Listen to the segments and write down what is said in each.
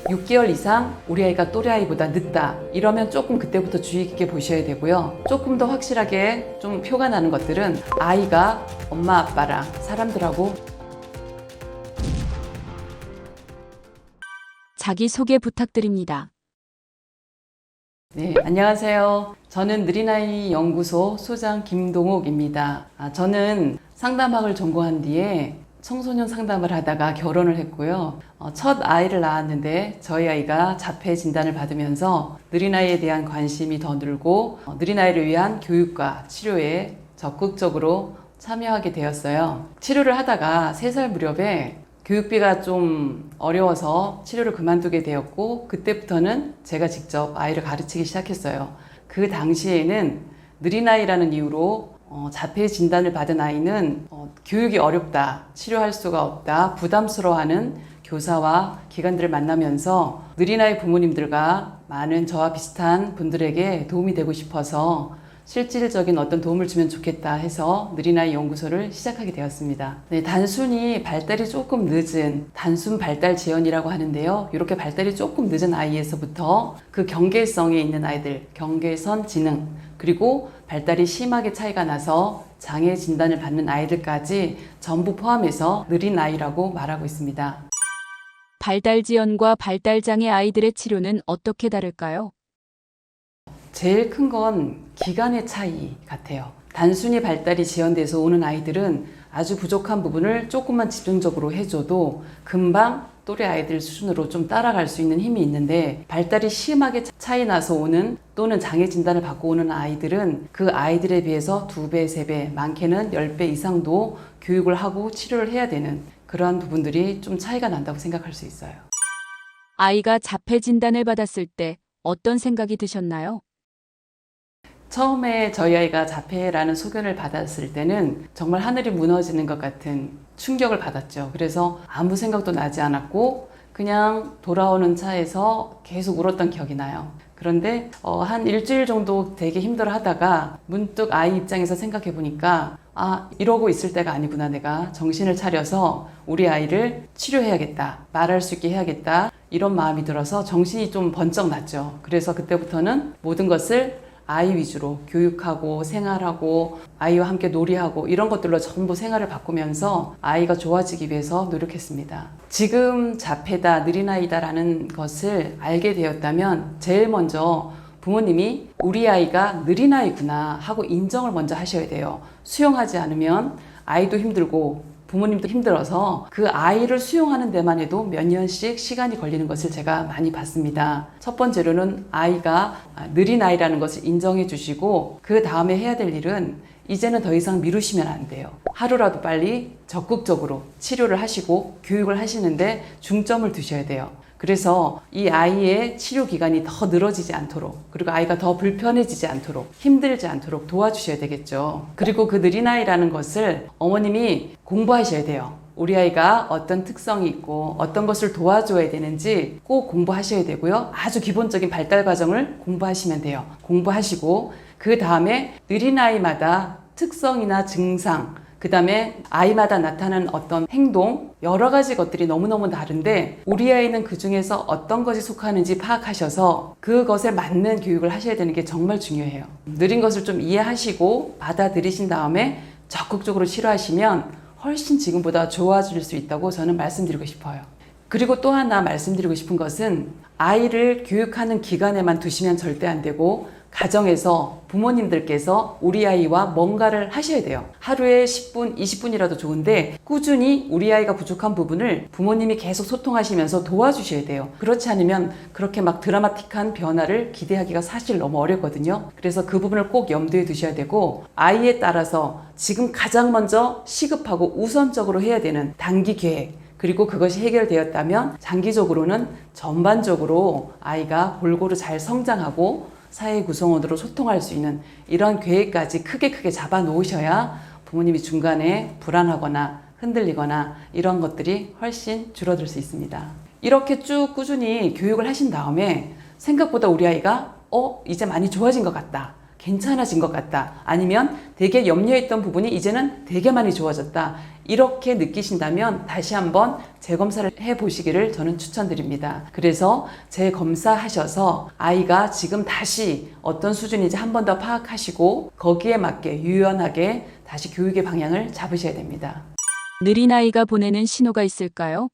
6개월 이상 우리 아이가 또래 아이보다 늦다 이러면 조금 그때부터 주의 깊게 보셔야 되고요. 조금 더 확실하게 좀 표가 나는 것들은 아이가 엄마 아빠랑 사람들하고 자기소개 부탁드립니다. 네, 안녕하세요. 저는 느린아이 연구소 소장 김동옥입니다. 저는 상담학을 전공한 뒤에 청소년 상담을 하다가 결혼을 했고요. 첫 아이를 낳았는데 저희 아이가 자폐 진단을 받으면서 느린아이에 대한 관심이 더 늘고 느린아이를 위한 교육과 치료에 적극적으로 참여하게 되었어요. 치료를 하다가 3살 무렵에 교육비가 좀 어려워서 치료를 그만두게 되었고, 그때부터는 제가 직접 아이를 가르치기 시작했어요. 그 당시에는 느린아이라는 이유로 자폐 진단을 받은 아이는 교육이 어렵다, 치료할 수가 없다, 부담스러워하는 교사와 기관들을 만나면서 느린아이 부모님들과 많은 저와 비슷한 분들에게 도움이 되고 싶어서 실질적인 어떤 도움을 주면 좋겠다 해서 느린아이 연구소를 시작하게 되었습니다. 네, 단순히 발달이 조금 늦은 단순 발달 지연이라고 하는데요. 이렇게 발달이 조금 늦은 아이에서부터 그 경계성에 있는 아이들, 경계선 지능, 그리고 발달이 심하게 차이가 나서 장애 진단을 받는 아이들까지 전부 포함해서 느린 아이라고 말하고 있습니다. 발달지연과 발달장애 아이들의 치료는 어떻게 다를까요? 제일 큰 건 기간의 차이 같아요. 단순히 발달이 지연돼서 오는 아이들은 아주 부족한 부분을 조금만 집중적으로 해줘도 금방 또래 아이들 수준으로 좀 따라갈 수 있는 힘이 있는데, 발달이 심하게 차이 나서 오는 또는 장애 진단을 받고 오는 아이들은 그 아이들에 비해서 2배, 3배, 많게는 10배 이상도 교육을 하고 치료를 해야 되는 그러한 부분들이 좀 차이가 난다고 생각할 수 있어요. 아이가 자폐 진단을 받았을 때 어떤 생각이 드셨나요? 처음에 저희 아이가 자폐라는 소견을 받았을 때는 정말 하늘이 무너지는 것 같은 충격을 받았죠. 그래서 아무 생각도 나지 않았고 그냥 돌아오는 차에서 계속 울었던 기억이 나요. 그런데 한 일주일 정도 되게 힘들어 하다가 문득 아이 입장에서 생각해 보니까 이러고 있을 때가 아니구나. 내가 정신을 차려서 우리 아이를 치료해야겠다. 말할 수 있게 해야겠다. 이런 마음이 들어서 정신이 좀 번쩍 났죠. 그래서 그때부터는 모든 것을 아이 위주로 교육하고 생활하고 아이와 함께 놀이하고 이런 것들로 전부 생활을 바꾸면서 아이가 좋아지기 위해서 노력했습니다. 지금 자폐다, 느린아이다라는 것을 알게 되었다면 제일 먼저 부모님이 우리 아이가 느린아이구나 하고 인정을 먼저 하셔야 돼요. 수용하지 않으면 아이도 힘들고 부모님도 힘들어서 그 아이를 수용하는 데만 해도 몇 년씩 시간이 걸리는 것을 제가 많이 봤습니다. 첫 번째로는 아이가 느린 아이라는 것을 인정해 주시고, 그 다음에 해야 될 일은 이제는 더 이상 미루시면 안 돼요. 하루라도 빨리 적극적으로 치료를 하시고 교육을 하시는데 중점을 두셔야 돼요. 그래서 이 아이의 치료 기간이 더 늘어지지 않도록, 그리고 아이가 더 불편해지지 않도록, 힘들지 않도록 도와주셔야 되겠죠. 그리고 그 느린아이라는 것을 어머님이 공부하셔야 돼요. 우리 아이가 어떤 특성이 있고 어떤 것을 도와줘야 되는지 꼭 공부하셔야 되고요. 아주 기본적인 발달 과정을 공부하시면 돼요. 공부하시고 그 다음에 느린아이마다 특성이나 증상, 그 다음에 아이마다 나타나는 어떤 행동, 여러 가지 것들이 너무너무 다른데 우리 아이는 그 중에서 어떤 것이 속하는지 파악하셔서 그것에 맞는 교육을 하셔야 되는 게 정말 중요해요. 느린 것을 좀 이해하시고 받아들이신 다음에 적극적으로 치료하시면 훨씬 지금보다 좋아질 수 있다고 저는 말씀드리고 싶어요. 그리고 또 하나 말씀드리고 싶은 것은 아이를 교육하는 기간에만 두시면 절대 안 되고 가정에서 부모님들께서 우리 아이와 뭔가를 하셔야 돼요. 하루에 10분, 20분이라도 좋은데 꾸준히 우리 아이가 부족한 부분을 부모님이 계속 소통하시면서 도와주셔야 돼요. 그렇지 않으면 그렇게 막 드라마틱한 변화를 기대하기가 사실 너무 어렵거든요. 그래서 그 부분을 꼭 염두에 두셔야 되고, 아이에 따라서 지금 가장 먼저 시급하고 우선적으로 해야 되는 단기 계획, 그리고 그것이 해결되었다면 장기적으로는 전반적으로 아이가 골고루 잘 성장하고 사회 구성원으로 소통할 수 있는 이런 계획까지 크게 잡아 놓으셔야 부모님이 중간에 불안하거나 흔들리거나 이런 것들이 훨씬 줄어들 수 있습니다. 이렇게 쭉 꾸준히 교육을 하신 다음에 생각보다 우리 아이가 이제 많이 좋아진 것 같다. 괜찮아진 것 같다. 아니면 되게 염려했던 부분이 이제는 되게 많이 좋아졌다. 이렇게 느끼신다면 다시 한번 재검사를 해보시기를 저는 추천드립니다. 그래서 재검사하셔서 아이가 지금 다시 어떤 수준인지 한 번 더 파악하시고 거기에 맞게 유연하게 다시 교육의 방향을 잡으셔야 됩니다. 느린 아이가 보내는 신호가 있을까요?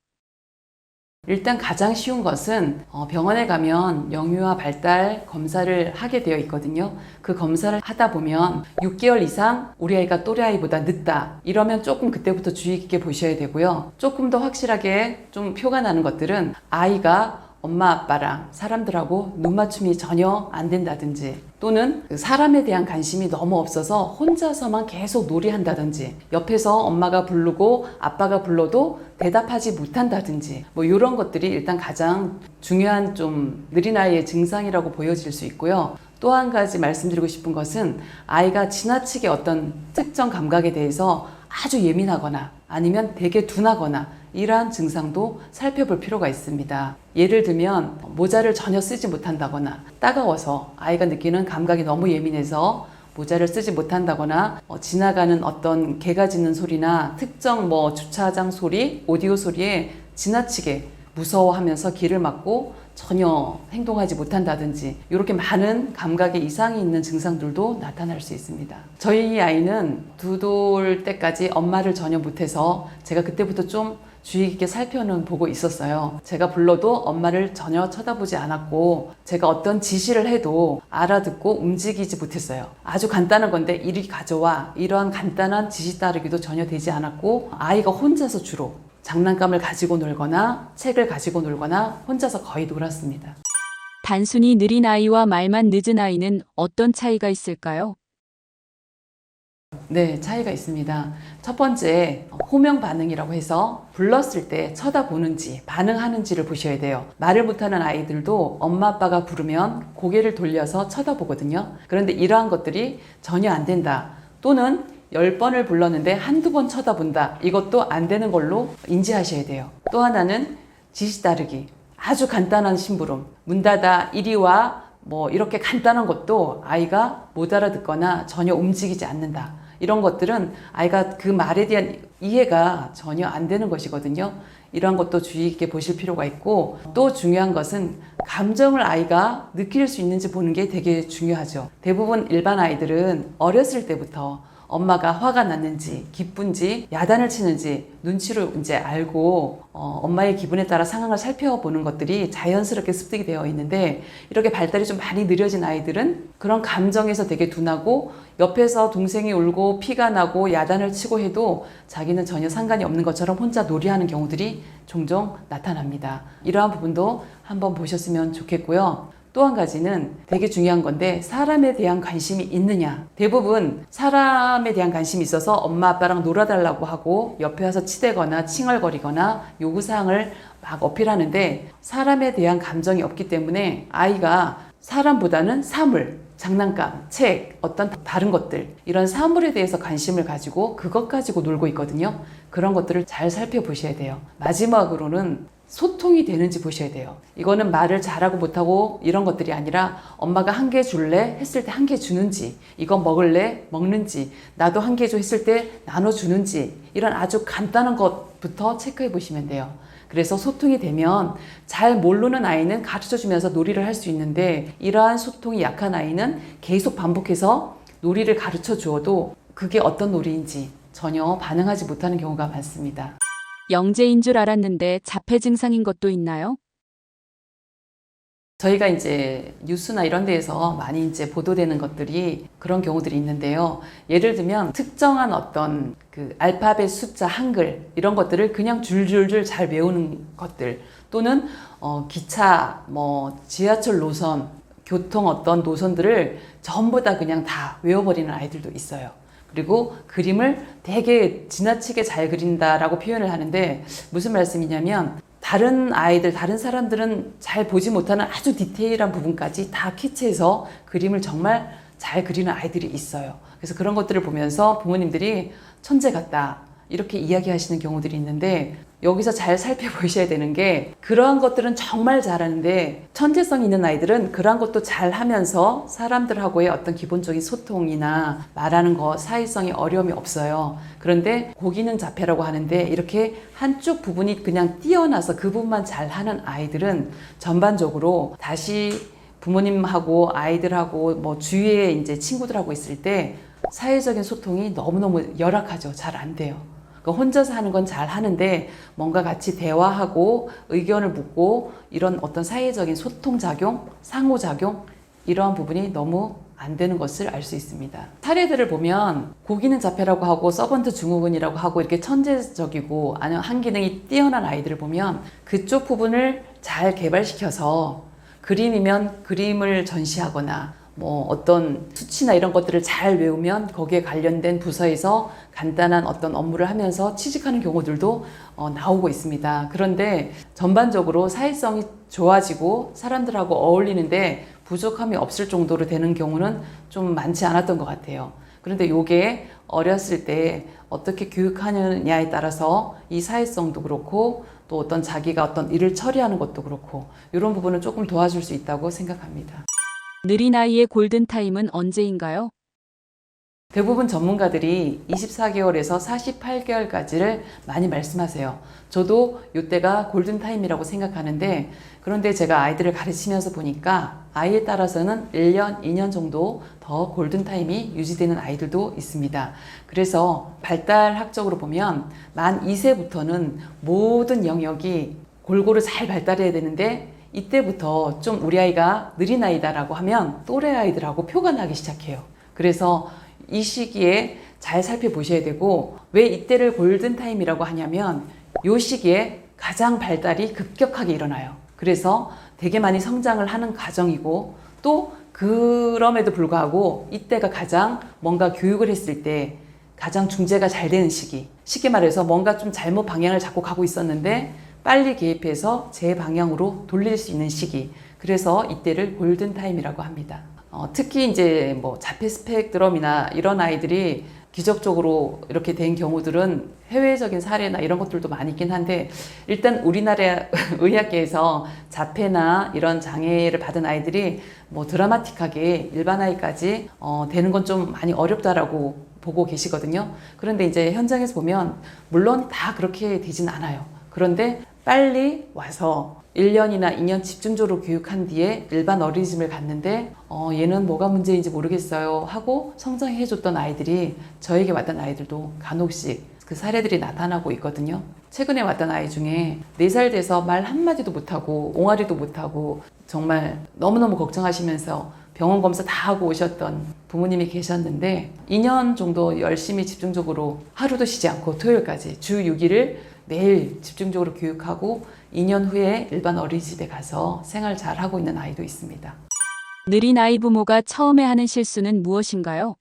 일단 가장 쉬운 것은 병원에 가면 영유아 발달 검사를 하게 되어 있거든요. 그 검사를 하다 보면 6개월 이상 우리 아이가 또래 아이보다 늦다. 이러면 조금 그때부터 주의 깊게 보셔야 되고요. 조금 더 확실하게 좀 표가 나는 것들은 아이가 엄마 아빠랑 사람들하고 눈 맞춤이 전혀 안 된다든지 또는 사람에 대한 관심이 너무 없어서 혼자서만 계속 놀이한다든지 옆에서 엄마가 부르고 아빠가 불러도 대답하지 못한다든지 뭐 이런 것들이 일단 가장 중요한 좀 느린 아이의 증상이라고 보여질 수 있고요. 또 한 가지 말씀드리고 싶은 것은 아이가 지나치게 어떤 특정 감각에 대해서 아주 예민하거나 아니면 되게 둔하거나 이러한 증상도 살펴볼 필요가 있습니다. 예를 들면 모자를 전혀 쓰지 못한다거나 따가워서 아이가 느끼는 감각이 너무 예민해서 모자를 쓰지 못한다거나 지나가는 어떤 개가 짖는 소리나 특정 주차장 소리, 오디오 소리에 지나치게 무서워하면서 귀를 막고 전혀 행동하지 못한다든지 이렇게 많은 감각의 이상이 있는 증상들도 나타날 수 있습니다. 저희 아이는 2돌 때까지 엄마를 전혀 못해서 제가 그때부터 좀 주의 깊게 살펴는 보고 있었어요. 제가 불러도 엄마를 전혀 쳐다보지 않았고 제가 어떤 지시를 해도 알아듣고 움직이지 못했어요. 아주 간단한 건데 이리 가져와 이러한 간단한 지시 따르기도 전혀 되지 않았고 아이가 혼자서 주로 장난감을 가지고 놀거나 책을 가지고 놀거나 혼자서 거의 놀았습니다. 단순히 느린 아이와 말만 늦은 아이는 어떤 차이가 있을까요? 네, 차이가 있습니다. 첫 번째, 호명 반응이라고 해서 불렀을 때 쳐다보는지 반응하는지를 보셔야 돼요. 말을 못하는 아이들도 엄마 아빠가 부르면 고개를 돌려서 쳐다보거든요. 그런데 이러한 것들이 전혀 안 된다. 또는 10번을 불렀는데 한두 번 쳐다본다. 이것도 안 되는 걸로 인지하셔야 돼요. 또 하나는 지시 따르기. 아주 간단한 심부름. 문 닫아, 이리 와. 이렇게 간단한 것도 아이가 못 알아듣거나 전혀 움직이지 않는다. 이런 것들은 아이가 그 말에 대한 이해가 전혀 안 되는 것이거든요. 이런 것도 주의 있게 보실 필요가 있고 또 중요한 것은 감정을 아이가 느낄 수 있는지 보는 게 되게 중요하죠. 대부분 일반 아이들은 어렸을 때부터 엄마가 화가 났는지 기쁜지 야단을 치는지 눈치로 이제 알고 엄마의 기분에 따라 상황을 살펴보는 것들이 자연스럽게 습득이 되어 있는데 이렇게 발달이 좀 많이 느려진 아이들은 그런 감정에서 되게 둔하고 옆에서 동생이 울고 피가 나고 야단을 치고 해도 자기는 전혀 상관이 없는 것처럼 혼자 놀이하는 경우들이 종종 나타납니다. 이러한 부분도 한번 보셨으면 좋겠고요. 또 한 가지는 되게 중요한 건데 사람에 대한 관심이 있느냐. 대부분 사람에 대한 관심이 있어서 엄마 아빠랑 놀아달라고 하고 옆에 와서 치대거나 칭얼거리거나 요구사항을 막 어필하는데 사람에 대한 감정이 없기 때문에 아이가 사람보다는 사물, 장난감, 책, 어떤 다른 것들 이런 사물에 대해서 관심을 가지고 그것 가지고 놀고 있거든요. 그런 것들을 잘 살펴보셔야 돼요. 마지막으로는 소통이 되는지 보셔야 돼요. 이거는 말을 잘하고 못하고 이런 것들이 아니라 엄마가 한 개 줄래? 했을 때 한 개 주는지 이거 먹을래? 먹는지 나도 한 개 줘 했을 때 나눠주는지 이런 아주 간단한 것부터 체크해 보시면 돼요. 그래서 소통이 되면 잘 모르는 아이는 가르쳐주면서 놀이를 할 수 있는데 이러한 소통이 약한 아이는 계속 반복해서 놀이를 가르쳐 주어도 그게 어떤 놀이인지 전혀 반응하지 못하는 경우가 많습니다. 영재인 줄 알았는데 자폐 증상인 것도 있나요? 저희가 이제 뉴스나 이런 데에서 많이 이제 보도되는 것들이 그런 경우들이 있는데요. 예를 들면 특정한 어떤 그 알파벳 숫자 한글 이런 것들을 그냥 줄줄줄 잘 외우는 것들 또는 기차 지하철 노선 교통 어떤 노선들을 전부 다 그냥 다 외워버리는 아이들도 있어요. 그리고 그림을 되게 지나치게 잘 그린다라고 표현을 하는데 무슨 말씀이냐면 다른 아이들, 다른 사람들은 잘 보지 못하는 아주 디테일한 부분까지 다 캐치해서 그림을 정말 잘 그리는 아이들이 있어요. 그래서 그런 것들을 보면서 부모님들이 천재 같다. 이렇게 이야기하시는 경우들이 있는데 여기서 잘 살펴보셔야 되는 게 그러한 것들은 정말 잘하는데 천재성 있는 아이들은 그러한 것도 잘하면서 사람들하고의 어떤 기본적인 소통이나 말하는 거 사회성이 어려움이 없어요. 그런데 고기는 자폐라고 하는데 이렇게 한쪽 부분이 그냥 뛰어나서 그 부분만 잘하는 아이들은 전반적으로 다시 부모님하고 아이들하고 뭐 주위에 이제 친구들하고 있을 때 사회적인 소통이 너무너무 열악하죠. 잘 안 돼요. 혼자서 하는 건 잘 하는데 뭔가 같이 대화하고 의견을 묻고 이런 어떤 사회적인 소통작용, 상호작용 이러한 부분이 너무 안 되는 것을 알 수 있습니다. 사례들을 보면 고기능 자폐라고 하고 서번트 증후군이라고 하고 이렇게 천재적이고 아니면 한기능이 뛰어난 아이들을 보면 그쪽 부분을 잘 개발시켜서 그림이면 그림을 전시하거나 뭐 어떤 수치나 이런 것들을 잘 외우면 거기에 관련된 부서에서 간단한 어떤 업무를 하면서 취직하는 경우들도 나오고 있습니다. 그런데 전반적으로 사회성이 좋아지고 사람들하고 어울리는데 부족함이 없을 정도로 되는 경우는 좀 많지 않았던 것 같아요. 그런데 이게 어렸을 때 어떻게 교육하느냐에 따라서 이 사회성도 그렇고 또 어떤 자기가 어떤 일을 처리하는 것도 그렇고 이런 부분은 조금 도와줄 수 있다고 생각합니다. 느린 아이의 골든타임은 언제인가요? 대부분 전문가들이 24개월에서 48개월까지를 많이 말씀하세요. 저도 이때가 골든타임이라고 생각하는데 그런데 제가 아이들을 가르치면서 보니까 아이에 따라서는 1년, 2년 정도 더 골든타임이 유지되는 아이들도 있습니다. 그래서 발달학적으로 보면 만 2세부터는 모든 영역이 골고루 잘 발달해야 되는데 이때부터 좀 우리 아이가 느린 아이다라고 하면 또래 아이들하고 표가 나기 시작해요. 그래서 이 시기에 잘 살펴보셔야 되고 왜 이때를 골든타임이라고 하냐면 이 시기에 가장 발달이 급격하게 일어나요. 그래서 되게 많이 성장을 하는 과정이고 또 그럼에도 불구하고 이때가 가장 뭔가 교육을 했을 때 가장 중재가 잘 되는 시기. 쉽게 말해서 뭔가 좀 잘못 방향을 잡고 가고 있었는데 빨리 개입해서 제 방향으로 돌릴 수 있는 시기. 그래서 이때를 골든타임이라고 합니다. 특히 이제 뭐 자폐 스펙트럼이나 이런 아이들이 기적적으로 이렇게 된 경우들은 해외적인 사례나 이런 것들도 많이 있긴 한데 일단 우리나라 의학계에서 자폐나 이런 장애를 받은 아이들이 뭐 드라마틱하게 일반 아이까지 되는 건 좀 많이 어렵다라고 보고 계시거든요. 그런데 이제 현장에서 보면 물론 다 그렇게 되진 않아요. 그런데 빨리 와서 1년이나 2년 집중적으로 교육한 뒤에 일반 어린이집을 갔는데 얘는 뭐가 문제인지 모르겠어요 하고 성장해줬던 아이들이 저에게 왔던 아이들도 간혹씩 그 사례들이 나타나고 있거든요. 최근에 왔던 아이 중에 4살 돼서 말 한마디도 못하고 옹알이도 못하고 정말 너무너무 걱정하시면서 병원 검사 다 하고 오셨던 부모님이 계셨는데 2년 정도 열심히 집중적으로 하루도 쉬지 않고 토요일까지 주 6일을 매일 집중적으로 교육하고 2년 후에 일반 어린이집에 가서 생활 잘 하고 있는 아이도 있습니다. 느린 아이 부모가 처음에 하는 실수는 무엇인가요?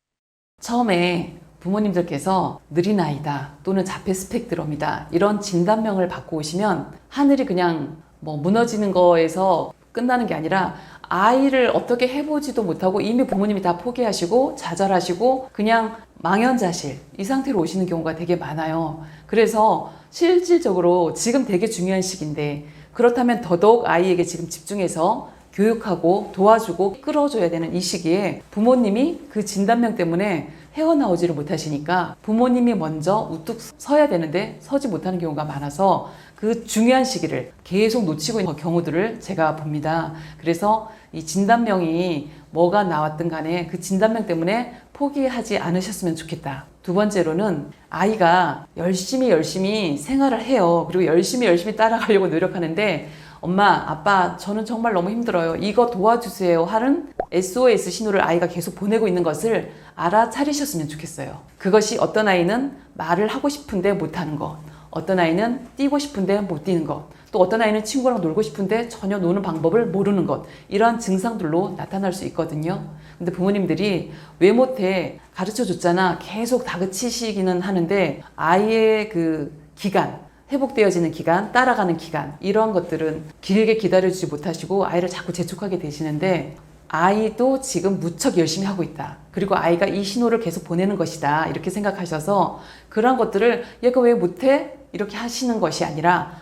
처음에 부모님들께서 느린 아이다 또는 자폐 스펙트럼이다 이런 진단명을 받고 오시면 하늘이 그냥 뭐 무너지는 거에서 끝나는 게 아니라 아이를 어떻게 해보지도 못하고 이미 부모님이 다 포기하시고 좌절하시고 그냥 망연자실 이 상태로 오시는 경우가 되게 많아요. 그래서 실질적으로 지금 되게 중요한 시기인데 그렇다면 더더욱 아이에게 지금 집중해서 교육하고 도와주고 끌어줘야 되는 이 시기에 부모님이 그 진단명 때문에 헤어나오지를 못하시니까 부모님이 먼저 우뚝 서야 되는데 서지 못하는 경우가 많아서 그 중요한 시기를 계속 놓치고 있는 경우들을 제가 봅니다. 그래서 이 진단명이 뭐가 나왔든 간에 그 진단명 때문에 포기하지 않으셨으면 좋겠다. 두 번째로는 아이가 열심히 생활을 해요. 그리고 열심히 따라가려고 노력하는데 엄마, 아빠, 저는 정말 너무 힘들어요. 이거 도와주세요 하는 SOS 신호를 아이가 계속 보내고 있는 것을 알아차리셨으면 좋겠어요. 그것이 어떤 아이는 말을 하고 싶은데 못하는 것, 어떤 아이는 뛰고 싶은데 못 뛰는 것, 또 어떤 아이는 친구랑 놀고 싶은데 전혀 노는 방법을 모르는 것, 이러한 증상들로 나타날 수 있거든요. 근데 부모님들이 왜 못해? 가르쳐 줬잖아. 계속 다그치시기는 하는데 아이의 그 기간, 회복되어지는 기간, 따라가는 기간 이런 것들은 길게 기다려주지 못하시고 아이를 자꾸 재촉하게 되시는데 아이도 지금 무척 열심히 하고 있다. 그리고 아이가 이 신호를 계속 보내는 것이다. 이렇게 생각하셔서 그런 것들을 얘가 왜 못해? 이렇게 하시는 것이 아니라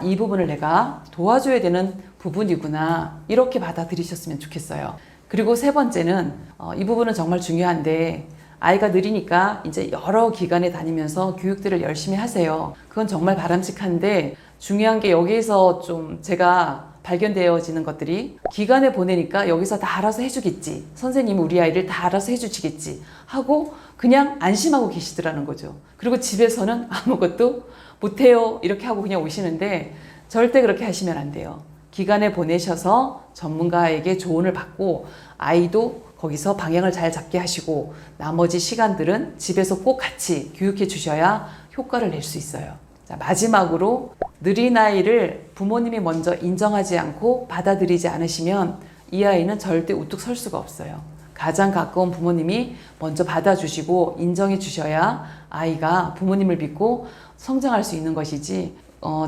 이 부분을 내가 도와줘야 되는 부분이구나. 이렇게 받아들이셨으면 좋겠어요. 그리고 세 번째는 이 부분은 정말 중요한데 아이가 느리니까 이제 여러 기관에 다니면서 교육들을 열심히 하세요. 그건 정말 바람직한데 중요한 게 여기에서 좀 제가 발견되어지는 것들이 기관에 보내니까 여기서 다 알아서 해주겠지. 선생님이 우리 아이를 다 알아서 해주시겠지. 하고 그냥 안심하고 계시더라는 거죠. 그리고 집에서는 아무것도 못해요. 이렇게 하고 그냥 오시는데 절대 그렇게 하시면 안 돼요. 기관에 보내셔서 전문가에게 조언을 받고 아이도 거기서 방향을 잘 잡게 하시고 나머지 시간들은 집에서 꼭 같이 교육해 주셔야 효과를 낼 수 있어요. 자, 마지막으로 느린 아이를 부모님이 먼저 인정하지 않고 받아들이지 않으시면 이 아이는 절대 우뚝 설 수가 없어요. 가장 가까운 부모님이 먼저 받아주시고 인정해 주셔야 아이가 부모님을 믿고 성장할 수 있는 것이지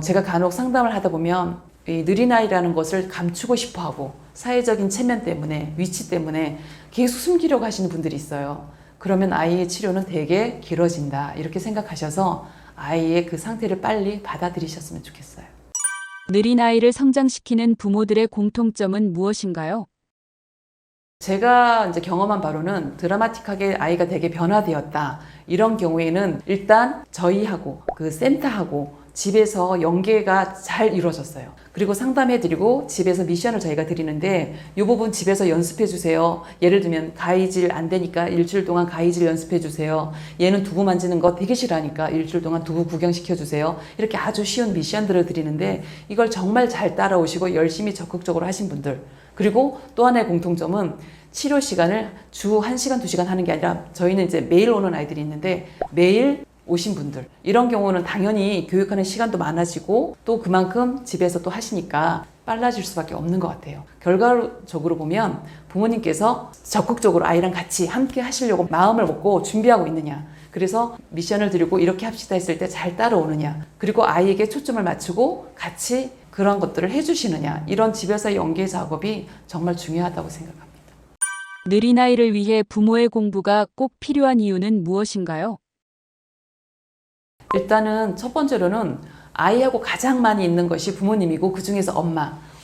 제가 간혹 상담을 하다 보면 이 느린 아이라는 것을 감추고 싶어 하고 사회적인 체면 때문에 위치 때문에 계속 숨기려고 하시는 분들이 있어요. 그러면 아이의 치료는 되게 길어진다 이렇게 생각하셔서 아이의 그 상태를 빨리 받아들이셨으면 좋겠어요. 느린 아이를 성장시키는 부모들의 공통점은 무엇인가요? 제가 이제 경험한 바로는 드라마틱하게 아이가 되게 변화되었다. 이런 경우에는 일단 저희하고 그 센터하고 집에서 연계가 잘 이루어졌어요. 그리고 상담해드리고 집에서 미션을 저희가 드리는데 이 부분 집에서 연습해주세요. 예를 들면 가위질 안 되니까 일주일 동안 가위질 연습해주세요. 얘는 두부 만지는 거 되게 싫어하니까 일주일 동안 두부 구경시켜주세요. 이렇게 아주 쉬운 미션들을 드리는데 이걸 정말 잘 따라오시고 열심히 적극적으로 하신 분들 그리고 또 하나의 공통점은 치료 시간을 주 1시간, 2시간 하는 게 아니라 저희는 이제 매일 오는 아이들이 있는데 매일 오신 분들 이런 경우는 당연히 교육하는 시간도 많아지고 또 그만큼 집에서 또 하시니까 빨라질 수밖에 없는 것 같아요. 결과적으로 보면 부모님께서 적극적으로 아이랑 같이 함께 하시려고 마음을 먹고 준비하고 있느냐 그래서 미션을 드리고 이렇게 합시다 했을 때 잘 따라오느냐 그리고 아이에게 초점을 맞추고 같이 그런 것들을 해주시느냐 이런 집에서 연계 작업이 정말 중요하다고 생각합니다. 느린 아이를 위해 부모의 공부가 꼭 필요한 이유는 무엇인가요? 일단은 첫 번째로는 아이하고 가장 많이 있는 것이 부모님이고 그 중에서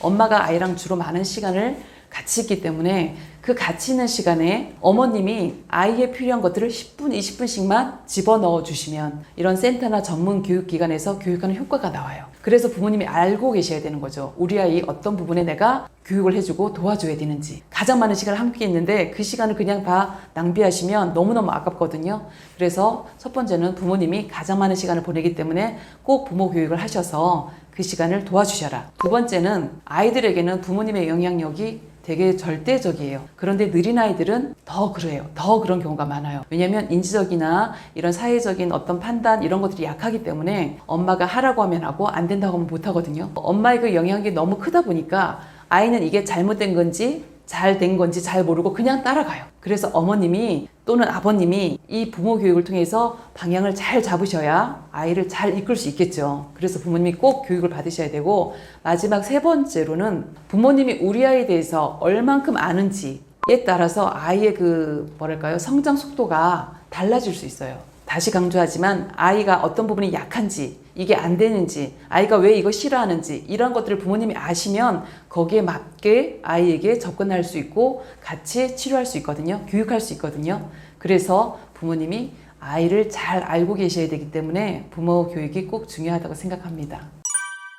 엄마가 아이랑 주로 많은 시간을 같이 있기 때문에 그 같이 있는 시간에 어머님이 아이에 필요한 것들을 10분, 20분씩만 집어넣어 주시면 이런 센터나 전문 교육기관에서 교육하는 효과가 나와요. 그래서 부모님이 알고 계셔야 되는 거죠. 우리 아이 어떤 부분에 내가 교육을 해주고 도와줘야 되는지. 가장 많은 시간을 함께 있는데 그 시간을 그냥 다 낭비하시면 너무너무 아깝거든요. 그래서 첫 번째는 부모님이 가장 많은 시간을 보내기 때문에 꼭 부모 교육을 하셔서 그 시간을 도와주셔라. 두 번째는 아이들에게는 부모님의 영향력이 되게 절대적이에요. 그런데 느린 아이들은 더 그래요. 더 그런 경우가 많아요. 왜냐하면 인지적이나 이런 사회적인 어떤 판단 이런 것들이 약하기 때문에 엄마가 하라고 하면 하고 안 된다고 하면 못 하거든요. 엄마의 그 영향력이 너무 크다 보니까 아이는 이게 잘못된 건지 잘 된 건지 잘 모르고 그냥 따라가요. 그래서 어머님이 또는 아버님이 이 부모 교육을 통해서 방향을 잘 잡으셔야 아이를 잘 이끌 수 있겠죠. 그래서 부모님이 꼭 교육을 받으셔야 되고 마지막 세 번째로는 부모님이 우리 아이에 대해서 얼만큼 아는지에 따라서 아이의 그 성장 속도가 달라질 수 있어요. 다시 강조하지만 아이가 어떤 부분이 약한지 이게 안 되는지 아이가 왜 이거 싫어하는지 이런 것들을 부모님이 아시면 거기에 맞게 아이에게 접근할 수 있고 같이 치료할 수 있거든요. 교육할 수 있거든요. 그래서 부모님이 아이를 잘 알고 계셔야 되기 때문에 부모 교육이 꼭 중요하다고 생각합니다.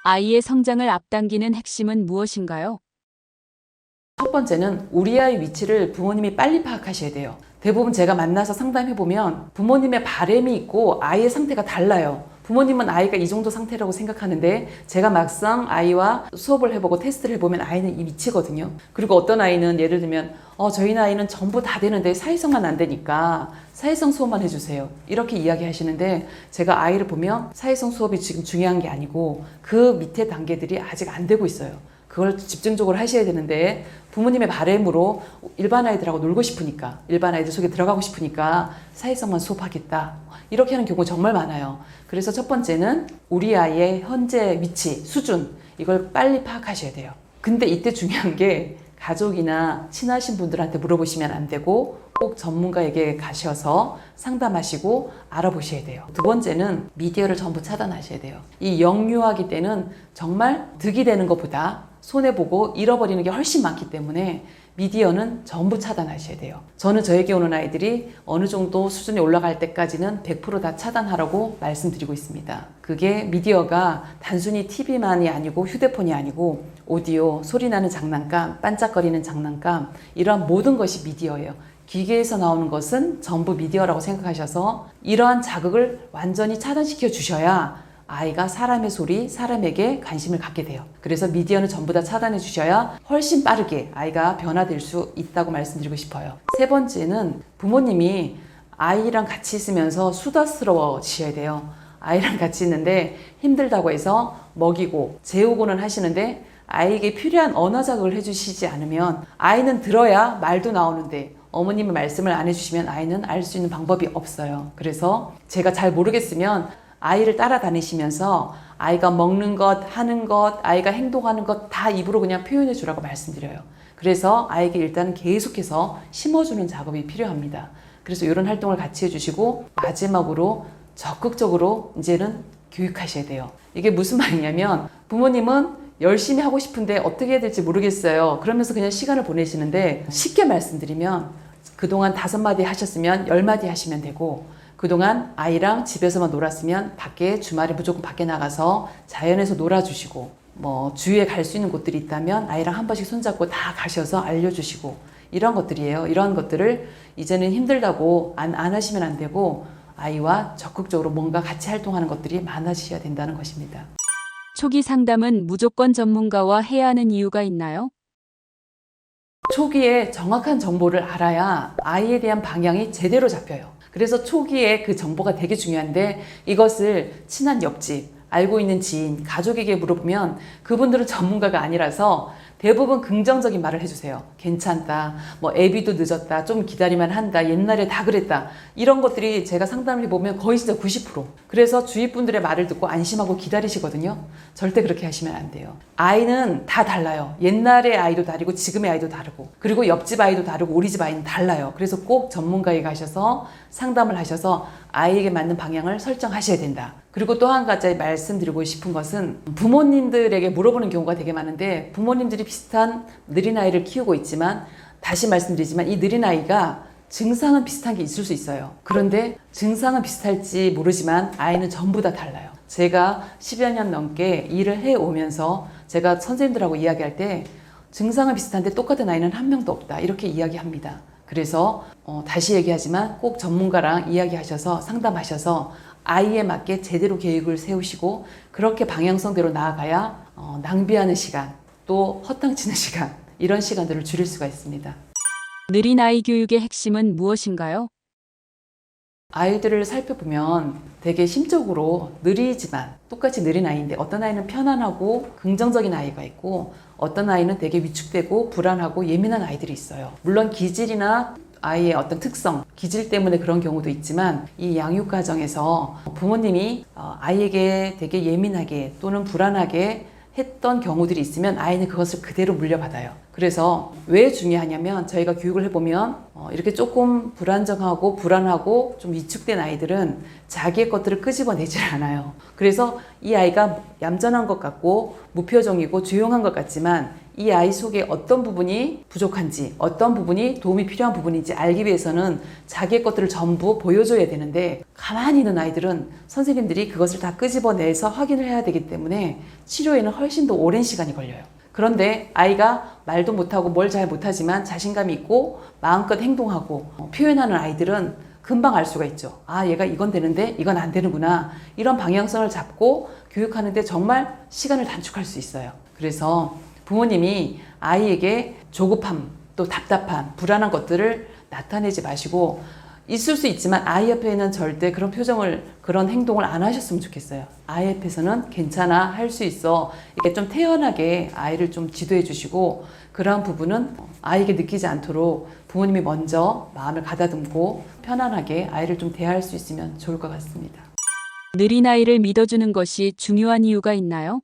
아이의 성장을 앞당기는 핵심은 무엇인가요? 첫 번째는 우리 아이 위치를 부모님이 빨리 파악하셔야 돼요. 대부분 제가 만나서 상담해보면 부모님의 바람이 있고 아이의 상태가 달라요. 부모님은 아이가 이 정도 상태라고 생각하는데 제가 막상 아이와 수업을 해보고 테스트를 해보면 아이는 이 미치거든요. 그리고 어떤 아이는 예를 들면 저희 나이는 전부 다 되는데 사회성만 안 되니까 사회성 수업만 해주세요. 이렇게 이야기하시는데 제가 아이를 보면 사회성 수업이 지금 중요한 게 아니고 그 밑에 단계들이 아직 안 되고 있어요. 그걸 집중적으로 하셔야 되는데 부모님의 바람으로 일반 아이들하고 놀고 싶으니까 일반 아이들 속에 들어가고 싶으니까 사회성만 수업하겠다 이렇게 하는 경우 정말 많아요. 그래서 첫 번째는 우리 아이의 현재 위치, 수준 이걸 빨리 파악하셔야 돼요. 근데 이때 중요한 게 가족이나 친하신 분들한테 물어보시면 안 되고 꼭 전문가에게 가셔서 상담하시고 알아보셔야 돼요. 두 번째는 미디어를 전부 차단하셔야 돼요. 이 영유아기 때는 정말 득이 되는 것보다 손해보고 잃어버리는 게 훨씬 많기 때문에 미디어는 전부 차단하셔야 돼요. 저는 저에게 오는 아이들이 어느 정도 수준에 올라갈 때까지는 100% 다 차단하라고 말씀드리고 있습니다. 그게 미디어가 단순히 TV만이 아니고 휴대폰이 아니고 오디오, 소리 나는 장난감, 반짝거리는 장난감 이러한 모든 것이 미디어예요. 기계에서 나오는 것은 전부 미디어라고 생각하셔서 이러한 자극을 완전히 차단시켜 주셔야 아이가 사람의 소리, 사람에게 관심을 갖게 돼요. 그래서 미디어는 전부 다 차단해 주셔야 훨씬 빠르게 아이가 변화될 수 있다고 말씀드리고 싶어요. 세 번째는 부모님이 아이랑 같이 있으면서 수다스러워지셔야 돼요. 아이랑 같이 있는데 힘들다고 해서 먹이고 재우고는 하시는데 아이에게 필요한 언어 자극을 해주시지 않으면 아이는 들어야 말도 나오는데 어머님이 말씀을 안 해주시면 아이는 알 수 있는 방법이 없어요. 그래서 제가 잘 모르겠으면 아이를 따라다니시면서 아이가 먹는 것, 하는 것, 아이가 행동하는 것 다 입으로 그냥 표현해 주라고 말씀드려요. 그래서 아이에게 일단 계속해서 심어주는 작업이 필요합니다. 그래서 이런 활동을 같이 해주시고 마지막으로 적극적으로 이제는 교육하셔야 돼요. 이게 무슨 말이냐면 부모님은 열심히 하고 싶은데 어떻게 해야 될지 모르겠어요. 그러면서 그냥 시간을 보내시는데 쉽게 말씀드리면 그동안 5마디 하셨으면 10마디 하시면 되고 그동안 아이랑 집에서만 놀았으면 밖에 주말에 무조건 밖에 나가서 자연에서 놀아주시고 뭐 주위에 갈 수 있는 곳들이 있다면 아이랑 한 번씩 손잡고 다 가셔서 알려주시고 이런 것들이에요. 이런 것들을 이제는 힘들다고 안 하시면 안 되고 아이와 적극적으로 뭔가 같이 활동하는 것들이 많아지셔야 된다는 것입니다. 초기 상담은 무조건 전문가와 해야 하는 이유가 있나요? 초기에 정확한 정보를 알아야 아이에 대한 방향이 제대로 잡혀요. 그래서 초기에 그 정보가 되게 중요한데 이것을 친한 옆집, 알고 있는 지인, 가족에게 물어보면 그분들은 전문가가 아니라서 대부분 긍정적인 말을 해주세요. 괜찮다, 뭐 애비도 늦었다, 좀 기다리면 한다, 옛날에 다 그랬다. 이런 것들이 제가 상담을 해보면 거의 진짜 90%. 그래서 주위 분들의 말을 듣고 안심하고 기다리시거든요. 절대 그렇게 하시면 안 돼요. 아이는 다 달라요. 옛날의 아이도 다르고 지금의 아이도 다르고 그리고 옆집 아이도 다르고 우리 집 아이는 달라요. 그래서 꼭 전문가에 가셔서 상담을 하셔서 아이에게 맞는 방향을 설정하셔야 된다. 그리고 또 한 가지 말씀드리고 싶은 것은 부모님들에게 물어보는 경우가 되게 많은데 부모님들이 비슷한 느린 아이를 키우고 있지만 다시 말씀드리지만 이 느린 아이가 증상은 비슷한 게 있을 수 있어요. 그런데 증상은 비슷할지 모르지만 아이는 전부 다 달라요. 제가 10여 년 넘게 일을 해오면서 제가 선생님들하고 이야기할 때 증상은 비슷한데 똑같은 아이는 한 명도 없다 이렇게 이야기합니다. 그래서 다시 얘기하지만 꼭 전문가랑 이야기하셔서 상담하셔서 아이에 맞게 제대로 계획을 세우시고 그렇게 방향성대로 나아가야 낭비하는 시간 또 허탕치는 시간 이런 시간들을 줄일 수가 있습니다. 느린 아이 교육의 핵심은 무엇인가요? 아이들을 살펴보면 되게 심적으로 느리지만 똑같이 느린 아이인데 어떤 아이는 편안하고 긍정적인 아이가 있고 어떤 아이는 되게 위축되고 불안하고 예민한 아이들이 있어요. 물론 기질이나 아이의 어떤 특성, 기질 때문에 그런 경우도 있지만 이 양육 과정에서 부모님이 아이에게 되게 예민하게 또는 불안하게 했던 경우들이 있으면 아이는 그것을 그대로 물려받아요. 그래서 왜 중요하냐면 저희가 교육을 해보면 이렇게 조금 불안정하고 불안하고 좀 위축된 아이들은 자기의 것들을 끄집어내질 않아요. 그래서 이 아이가 얌전한 것 같고 무표정이고 조용한 것 같지만 이 아이 속에 어떤 부분이 부족한지 어떤 부분이 도움이 필요한 부분인지 알기 위해서는 자기의 것들을 전부 보여줘야 되는데 가만히 있는 아이들은 선생님들이 그것을 다 끄집어내서 확인을 해야 되기 때문에 치료에는 훨씬 더 오랜 시간이 걸려요. 그런데 아이가 말도 못하고 뭘 잘 못하지만 자신감이 있고 마음껏 행동하고 표현하는 아이들은 금방 알 수가 있죠. 아, 얘가 이건 되는데 이건 안 되는구나. 이런 방향성을 잡고 교육하는데 정말 시간을 단축할 수 있어요. 그래서 부모님이 아이에게 조급함, 또 답답함, 불안한 것들을 나타내지 마시고 있을 수 있지만 아이 옆에는 절대 그런 표정을, 그런 행동을 안 하셨으면 좋겠어요. 아이 옆에서는 괜찮아, 할 수 있어. 이렇게 좀 태연하게 아이를 좀 지도해 주시고 그런 부분은 아이에게 느끼지 않도록 부모님이 먼저 마음을 가다듬고 편안하게 아이를 좀 대할 수 있으면 좋을 것 같습니다. 느린 아이를 믿어주는 것이 중요한 이유가 있나요?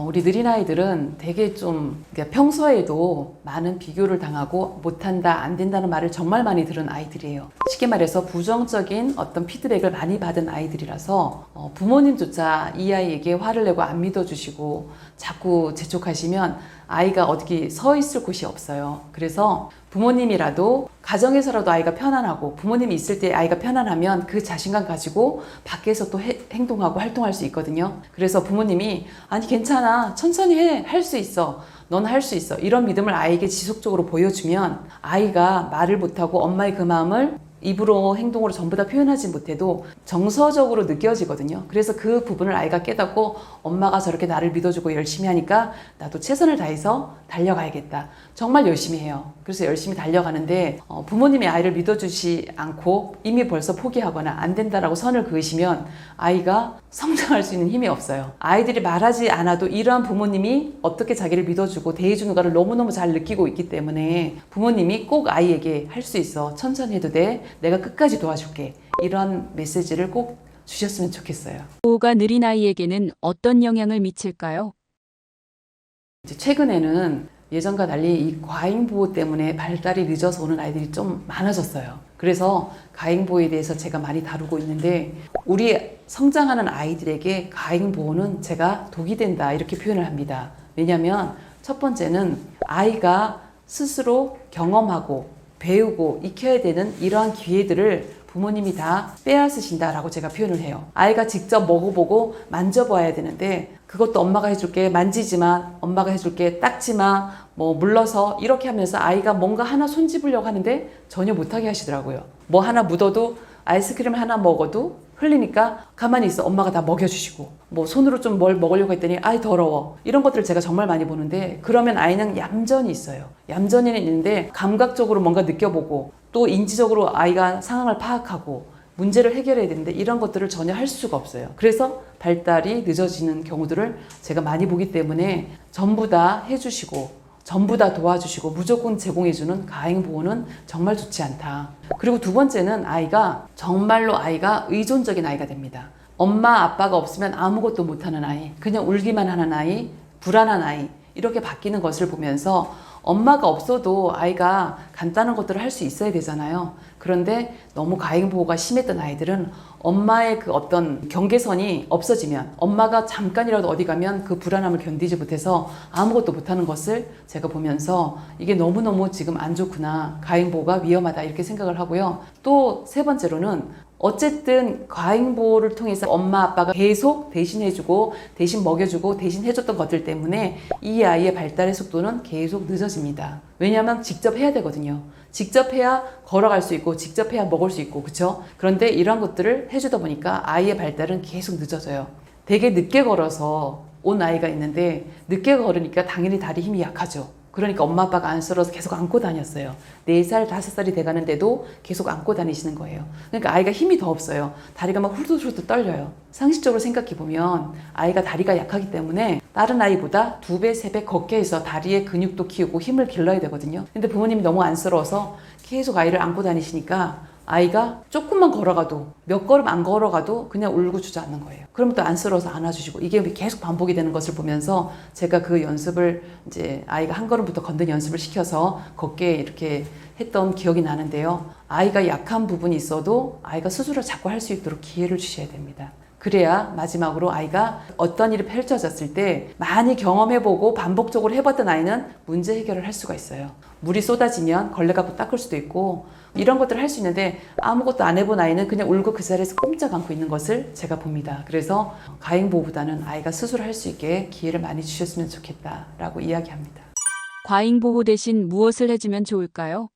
우리 느린아이들은 되게 좀 그러니까 평소에도 많은 비교를 당하고 못한다, 안 된다는 말을 정말 많이 들은 아이들이에요. 쉽게 말해서 부정적인 어떤 피드백을 많이 받은 아이들이라서 부모님조차 이 아이에게 화를 내고 안 믿어주시고 자꾸 재촉하시면 아이가 어디 서 있을 곳이 없어요. 그래서 부모님이라도 가정에서라도 아이가 편안하고 부모님이 있을 때 아이가 편안하면 그 자신감 가지고 밖에서 또 행동하고 활동할 수 있거든요. 그래서 부모님이 아니 괜찮아 천천히 해 할 수 있어 넌 할 수 있어 이런 믿음을 아이에게 지속적으로 보여주면 아이가 말을 못하고 엄마의 그 마음을 입으로 행동으로 전부 다 표현하지 못해도 정서적으로 느껴지거든요. 그래서 그 부분을 아이가 깨닫고 엄마가 저렇게 나를 믿어주고 열심히 하니까 나도 최선을 다해서 달려가야겠다. 정말 열심히 해요. 그래서 열심히 달려가는데 부모님이 아이를 믿어주지 않고 이미 벌써 포기하거나 안 된다라고 선을 그으시면 아이가 성장할 수 있는 힘이 없어요. 아이들이 말하지 않아도 이러한 부모님이 어떻게 자기를 믿어주고 대해주는가를 너무너무 잘 느끼고 있기 때문에 부모님이 꼭 아이에게 할 수 있어 천천히 해도 돼 내가 끝까지 도와줄게 이런 메시지를 꼭 주셨으면 좋겠어요. 보호가 느린 아이에게는 어떤 영향을 미칠까요? 이제 최근에는 예전과 달리 이 과잉보호 때문에 발달이 늦어서 오는 아이들이 좀 많아졌어요. 그래서 과잉보호에 대해서 제가 많이 다루고 있는데 우리 성장하는 아이들에게 과잉보호는 제가 독이 된다 이렇게 표현을 합니다. 왜냐하면 첫 번째는 아이가 스스로 경험하고 배우고 익혀야 되는 이러한 기회들을 부모님이 다 빼앗으신다라고 제가 표현을 해요. 아이가 직접 먹어보고 만져봐야 되는데 그것도 엄마가 해줄게 만지지 마 엄마가 해줄게 닦지 마 뭐 물러서 이렇게 하면서 아이가 뭔가 하나 손집으려고 하는데 전혀 못하게 하시더라고요. 뭐 하나 묻어도 아이스크림 하나 먹어도 흘리니까 가만히 있어 엄마가 다 먹여주시고 뭐 손으로 좀 뭘 먹으려고 했더니 아이 더러워 이런 것들을 제가 정말 많이 보는데 그러면 아이는 얌전히 있어요. 얌전히는 있는데 감각적으로 뭔가 느껴보고 또 인지적으로 아이가 상황을 파악하고 문제를 해결해야 되는데 이런 것들을 전혀 할 수가 없어요. 그래서 발달이 늦어지는 경우들을 제가 많이 보기 때문에 전부 다 해주시고 전부 다 도와주시고 무조건 제공해주는 가행보호는 정말 좋지 않다. 그리고 두 번째는 아이가 정말로 아이가 의존적인 아이가 됩니다. 엄마 아빠가 없으면 아무것도 못하는 아이, 그냥 울기만 하는 아이, 불안한 아이 이렇게 바뀌는 것을 보면서 엄마가 없어도 아이가 간단한 것들을 할 수 있어야 되잖아요. 그런데 너무 과잉보호가 심했던 아이들은 엄마의 그 어떤 경계선이 없어지면 엄마가 잠깐이라도 어디 가면 그 불안함을 견디지 못해서 아무것도 못하는 것을 제가 보면서 이게 너무너무 지금 안 좋구나. 과잉보호가 위험하다 이렇게 생각을 하고요. 또 세 번째로는 어쨌든 과잉보호를 통해서 엄마 아빠가 계속 대신해주고 대신 먹여주고 대신 해줬던 것들 때문에 이 아이의 발달의 속도는 계속 늦어집니다. 왜냐하면 직접 해야 되거든요. 직접 해야 걸어갈 수 있고 직접 해야 먹을 수 있고 그쵸? 그런데 이런 것들을 해주다 보니까 아이의 발달은 계속 늦어져요. 되게 늦게 걸어서 온 아이가 있는데 늦게 걸으니까 당연히 다리 힘이 약하죠. 그러니까 엄마 아빠가 안쓰러워서 계속 안고 다녔어요. 4살, 5살이 돼가는데도 계속 안고 다니시는 거예요. 그러니까 아이가 힘이 더 없어요. 다리가 막 후들후들 떨려요. 상식적으로 생각해보면 아이가 다리가 약하기 때문에 다른 아이보다 2배, 3배 걷게 해서 다리의 근육도 키우고 힘을 길러야 되거든요. 근데 부모님이 너무 안쓰러워서 계속 아이를 안고 다니시니까 아이가 조금만 걸어가도 몇 걸음 안 걸어가도 그냥 울고 주저앉는 거예요. 그러면 또 안쓰러워서 안아주시고 이게 계속 반복이 되는 것을 보면서 제가 그 연습을 이제 아이가 한 걸음부터 걷는 연습을 시켜서 걷게 이렇게 했던 기억이 나는데요. 아이가 약한 부분이 있어도 아이가 스스로 자꾸 할 수 있도록 기회를 주셔야 됩니다. 그래야 마지막으로 아이가 어떤 일이 펼쳐졌을 때 많이 경험해보고 반복적으로 해봤던 아이는 문제 해결을 할 수가 있어요. 물이 쏟아지면 걸레 갖고 닦을 수도 있고 이런 것들을 할 수 있는데 아무것도 안 해본 아이는 그냥 울고 그 자리에서 꼼짝 않고 있는 것을 제가 봅니다. 그래서 과잉보호보다는 아이가 스스로 할 수 있게 기회를 많이 주셨으면 좋겠다라고 이야기합니다. 과잉보호 대신 무엇을 해주면 좋을까요?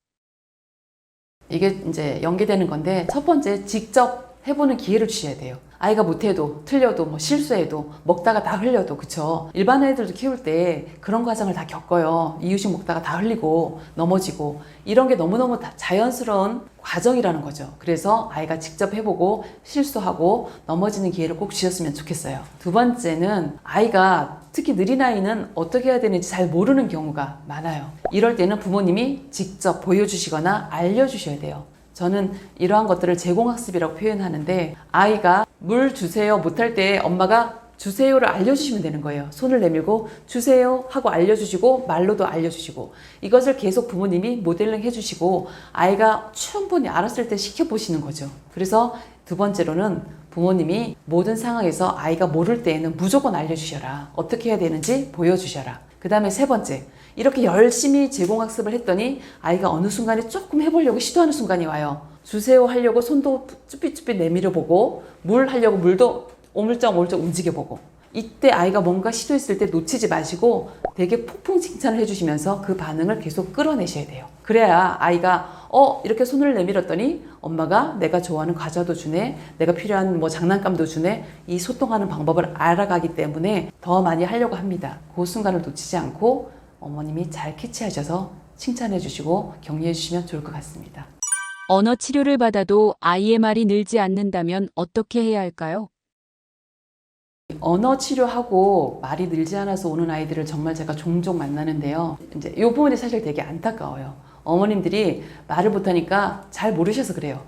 이게 이제 연계되는 건데 첫 번째 직접 해보는 기회를 주셔야 돼요. 아이가 못해도 틀려도 뭐 실수해도 먹다가 다 흘려도 그쵸. 일반 아이들도 키울 때 그런 과정을 다 겪어요. 이유식 먹다가 다 흘리고 넘어지고 이런 게 너무너무 다 자연스러운 과정이라는 거죠. 그래서 아이가 직접 해보고 실수하고 넘어지는 기회를 꼭 주셨으면 좋겠어요. 두 번째는 아이가 특히 느린 아이는 어떻게 해야 되는지 잘 모르는 경우가 많아요. 이럴 때는 부모님이 직접 보여주시거나 알려주셔야 돼요. 저는 이러한 것들을 제공학습이라고 표현하는데 아이가 물 주세요 못할 때 엄마가 주세요를 알려주시면 되는 거예요. 손을 내밀고 주세요 하고 알려주시고 말로도 알려주시고 이것을 계속 부모님이 모델링 해주시고 아이가 충분히 알았을 때 시켜보시는 거죠. 그래서 두 번째로는 부모님이 모든 상황에서 아이가 모를 때에는 무조건 알려주셔라. 어떻게 해야 되는지 보여주셔라. 그 다음에 세 번째, 이렇게 열심히 제공학습을 했더니 아이가 어느 순간에 조금 해보려고 시도하는 순간이 와요. 주세요 하려고 손도 쭈삣쭈삣 내밀어 보고 물 하려고 물도 오물쩍오물쩍 움직여 보고 이때 아이가 뭔가 시도했을 때 놓치지 마시고 되게 폭풍 칭찬을 해주시면서 그 반응을 계속 끌어내셔야 돼요. 그래야 아이가 이렇게 손을 내밀었더니 엄마가 내가 좋아하는 과자도 주네, 내가 필요한 뭐 장난감도 주네, 이 소통하는 방법을 알아가기 때문에 더 많이 하려고 합니다. 그 순간을 놓치지 않고 어머님이 잘 캐치하셔서 칭찬해 주시고 격려해 주시면 좋을 것 같습니다. 언어 치료를 받아도 아이의 말이 늘지 않는다면 어떻게 해야 할까요? 언어 치료하고 말이 늘지 않아서 오는 아이들을 정말 제가 종종 만나는데요. 이제 이 부분이 사실 되게 안타까워요. 어머님들이 말을 못하니까 잘 모르셔서 그래요.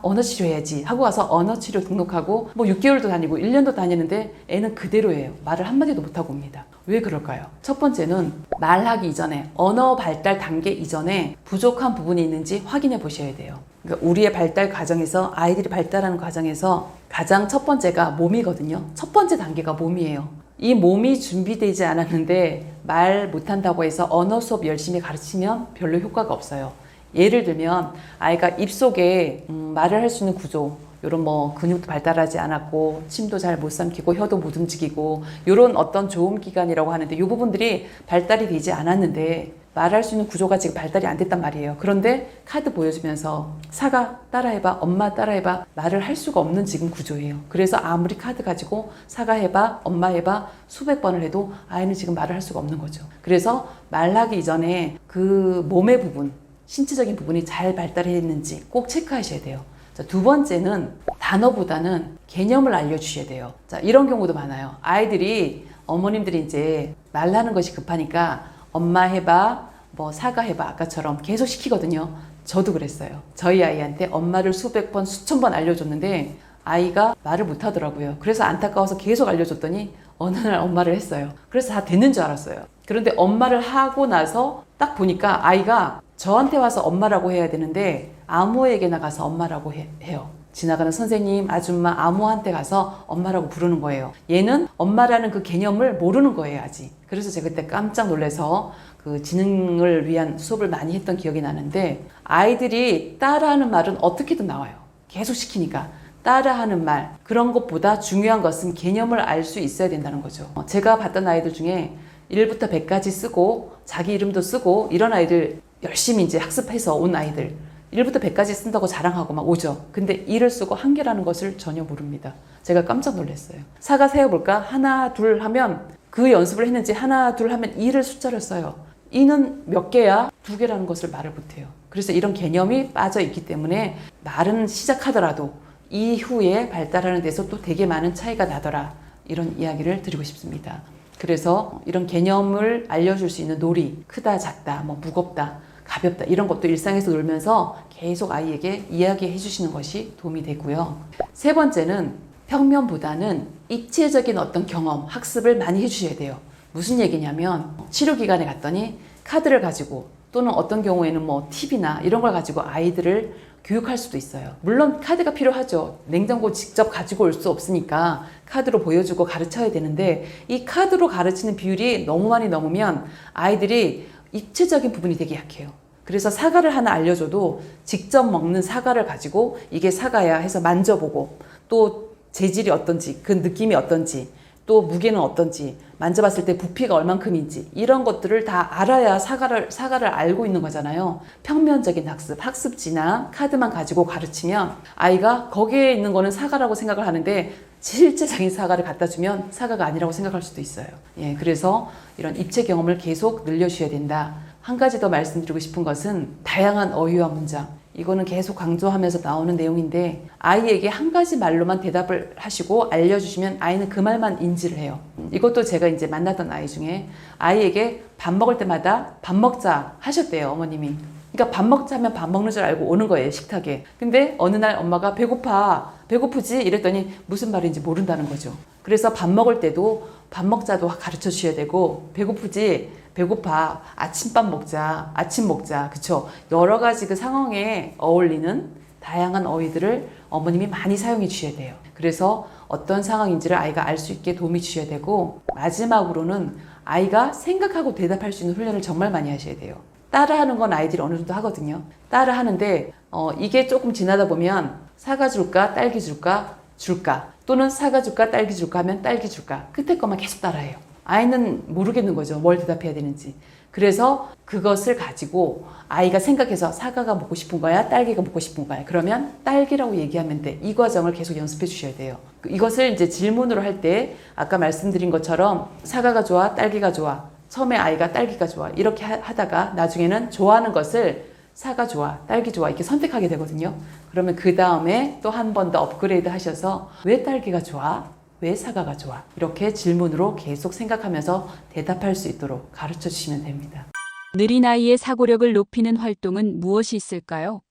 언어 치료해야지 하고 와서 언어 치료 등록하고 뭐 6개월도 다니고 1년도 다니는데 애는 그대로예요. 말을 한마디도 못하고 옵니다. 왜 그럴까요? 첫 번째는 말하기 이전에 언어 발달 단계 이전에 부족한 부분이 있는지 확인해 보셔야 돼요. 그러니까 우리의 발달 과정에서 아이들이 발달하는 과정에서 가장 첫 번째가 몸이거든요. 첫 번째 단계가 몸이에요. 이 몸이 준비되지 않았는데 말 못한다고 해서 언어 수업 열심히 가르치면 별로 효과가 없어요. 예를 들면 아이가 입속에 말을 할 수 있는 구조, 이런 뭐 근육도 발달하지 않았고 침도 잘 못 삼키고 혀도 못 움직이고 이런 어떤 조음 기관이라고 하는데 이 부분들이 발달이 되지 않았는데 말할 수 있는 구조가 지금 발달이 안 됐단 말이에요. 그런데 카드 보여주면서 사과 따라해봐, 엄마 따라해봐, 말을 할 수가 없는 지금 구조예요. 그래서 아무리 카드 가지고 사과 해봐, 엄마 해봐 수백 번을 해도 아이는 지금 말을 할 수가 없는 거죠. 그래서 말하기 이전에 그 몸의 부분, 신체적인 부분이 잘 발달했는지 꼭 체크하셔야 돼요. 자, 두 번째는 단어보다는 개념을 알려주셔야 돼요. 자, 이런 경우도 많아요. 아이들이 어머님들이 이제 말하는 것이 급하니까 엄마 해봐, 뭐 사과 해봐 아까처럼 계속 시키거든요. 저도 그랬어요. 저희 아이한테 엄마를 수백 번, 수천 번 알려줬는데 아이가 말을 못 하더라고요. 그래서 안타까워서 계속 알려줬더니 어느 날 엄마를 했어요. 그래서 다 됐는 줄 알았어요. 그런데 엄마를 하고 나서 딱 보니까 아이가 저한테 와서 엄마라고 해야 되는데 아무에게나 가서 엄마라고 해요. 지나가는 선생님, 아줌마, 아무한테 가서 엄마라고 부르는 거예요. 얘는 엄마라는 그 개념을 모르는 거예요, 아직. 그래서 제가 그때 깜짝 놀라서 그 지능을 위한 수업을 많이 했던 기억이 나는데 아이들이 따라하는 말은 어떻게든 나와요. 계속 시키니까. 따라하는 말, 그런 것보다 중요한 것은 개념을 알 수 있어야 된다는 거죠. 제가 봤던 아이들 중에 1부터 100까지 쓰고 자기 이름도 쓰고 이런 아이들 열심히 이제 학습해서 온 아이들 1부터 100까지 쓴다고 자랑하고 막 오죠. 근데 1을 쓰고 한 개라는 것을 전혀 모릅니다. 제가 깜짝 놀랐어요. 사과 세어볼까? 하나, 둘 하면 그 연습을 했는지 하나, 둘 하면 2를 숫자를 써요. 2는 몇 개야? 2개라는 것을 말을 못해요. 그래서 이런 개념이 빠져 있기 때문에 말은 시작하더라도 이후에 발달하는 데서 또 되게 많은 차이가 나더라. 이런 이야기를 드리고 싶습니다. 그래서 이런 개념을 알려줄 수 있는 놀이, 크다, 작다, 뭐 무겁다, 가볍다 이런 것도 일상에서 놀면서 계속 아이에게 이야기해 주시는 것이 도움이 되고요. 세 번째는 평면보다는 입체적인 어떤 경험, 학습을 많이 해주셔야 돼요. 무슨 얘기냐면 치료기관에 갔더니 카드를 가지고 또는 어떤 경우에는 뭐 팁이나 이런 걸 가지고 아이들을 교육할 수도 있어요. 물론 카드가 필요하죠. 냉장고 직접 가지고 올 수 없으니까 카드로 보여주고 가르쳐야 되는데 이 카드로 가르치는 비율이 너무 많이 넘으면 아이들이 입체적인 부분이 되게 약해요. 그래서 사과를 하나 알려줘도 직접 먹는 사과를 가지고 이게 사과야 해서 만져보고 또 재질이 어떤지 그 느낌이 어떤지 또 무게는 어떤지 만져봤을 때 부피가 얼만큼인지 이런 것들을 다 알아야 사과를 알고 있는 거잖아요. 평면적인 학습, 학습지나 카드만 가지고 가르치면 아이가 거기에 있는 거는 사과라고 생각을 하는데 실제적인 사과를 갖다 주면 사과가 아니라고 생각할 수도 있어요. 예, 그래서 이런 입체 경험을 계속 늘려주셔야 된다. 한 가지 더 말씀드리고 싶은 것은 다양한 어휘와 문장. 이거는 계속 강조하면서 나오는 내용인데 아이에게 한 가지 말로만 대답을 하시고 알려주시면 아이는 그 말만 인지를 해요. 이것도 제가 이제 만났던 아이 중에 아이에게 밥 먹을 때마다 밥 먹자 하셨대요, 어머님이. 그러니까 그러니까 밥 먹자 하면 밥 먹는 줄 알고 오는 거예요, 식탁에. 근데 어느 날 엄마가 배고파, 배고프지? 이랬더니 무슨 말인지 모른다는 거죠. 그래서 밥 먹을 때도 밥 먹자도 가르쳐 주셔야 되고, 배고프지? 배고파. 아침밥 먹자. 아침 먹자. 그쵸? 여러 가지 그 상황에 어울리는 다양한 어휘들을 어머님이 많이 사용해 주셔야 돼요. 그래서 어떤 상황인지를 아이가 알 수 있게 도움이 주셔야 되고, 마지막으로는 아이가 생각하고 대답할 수 있는 훈련을 정말 많이 하셔야 돼요. 따라하는 건 아이들이 어느 정도 하거든요. 따라하는데 이게 조금 지나다 보면 사과 줄까 딸기 줄까 줄까, 또는 사과 줄까 딸기 줄까 하면 딸기 줄까, 끝에 것만 계속 따라해요. 아이는 모르겠는 거죠, 뭘 대답해야 되는지. 그래서 그것을 가지고 아이가 생각해서 사과가 먹고 싶은 거야 딸기가 먹고 싶은 거야, 그러면 딸기라고 얘기하면 돼. 이 과정을 계속 연습해 주셔야 돼요. 이것을 이제 질문으로 할 때 아까 말씀드린 것처럼 사과가 좋아 딸기가 좋아, 처음에 아이가 딸기가 좋아 이렇게 하다가 나중에는 좋아하는 것을 사과 좋아 딸기 좋아 이렇게 선택하게 되거든요. 그러면 그 다음에 또 한 번 더 업그레이드 하셔서 왜 딸기가 좋아? 왜 사과가 좋아? 이렇게 질문으로 계속 생각하면서 대답할 수 있도록 가르쳐 주시면 됩니다. 느린 아이의 사고력을 높이는 활동은 무엇이 있을까요?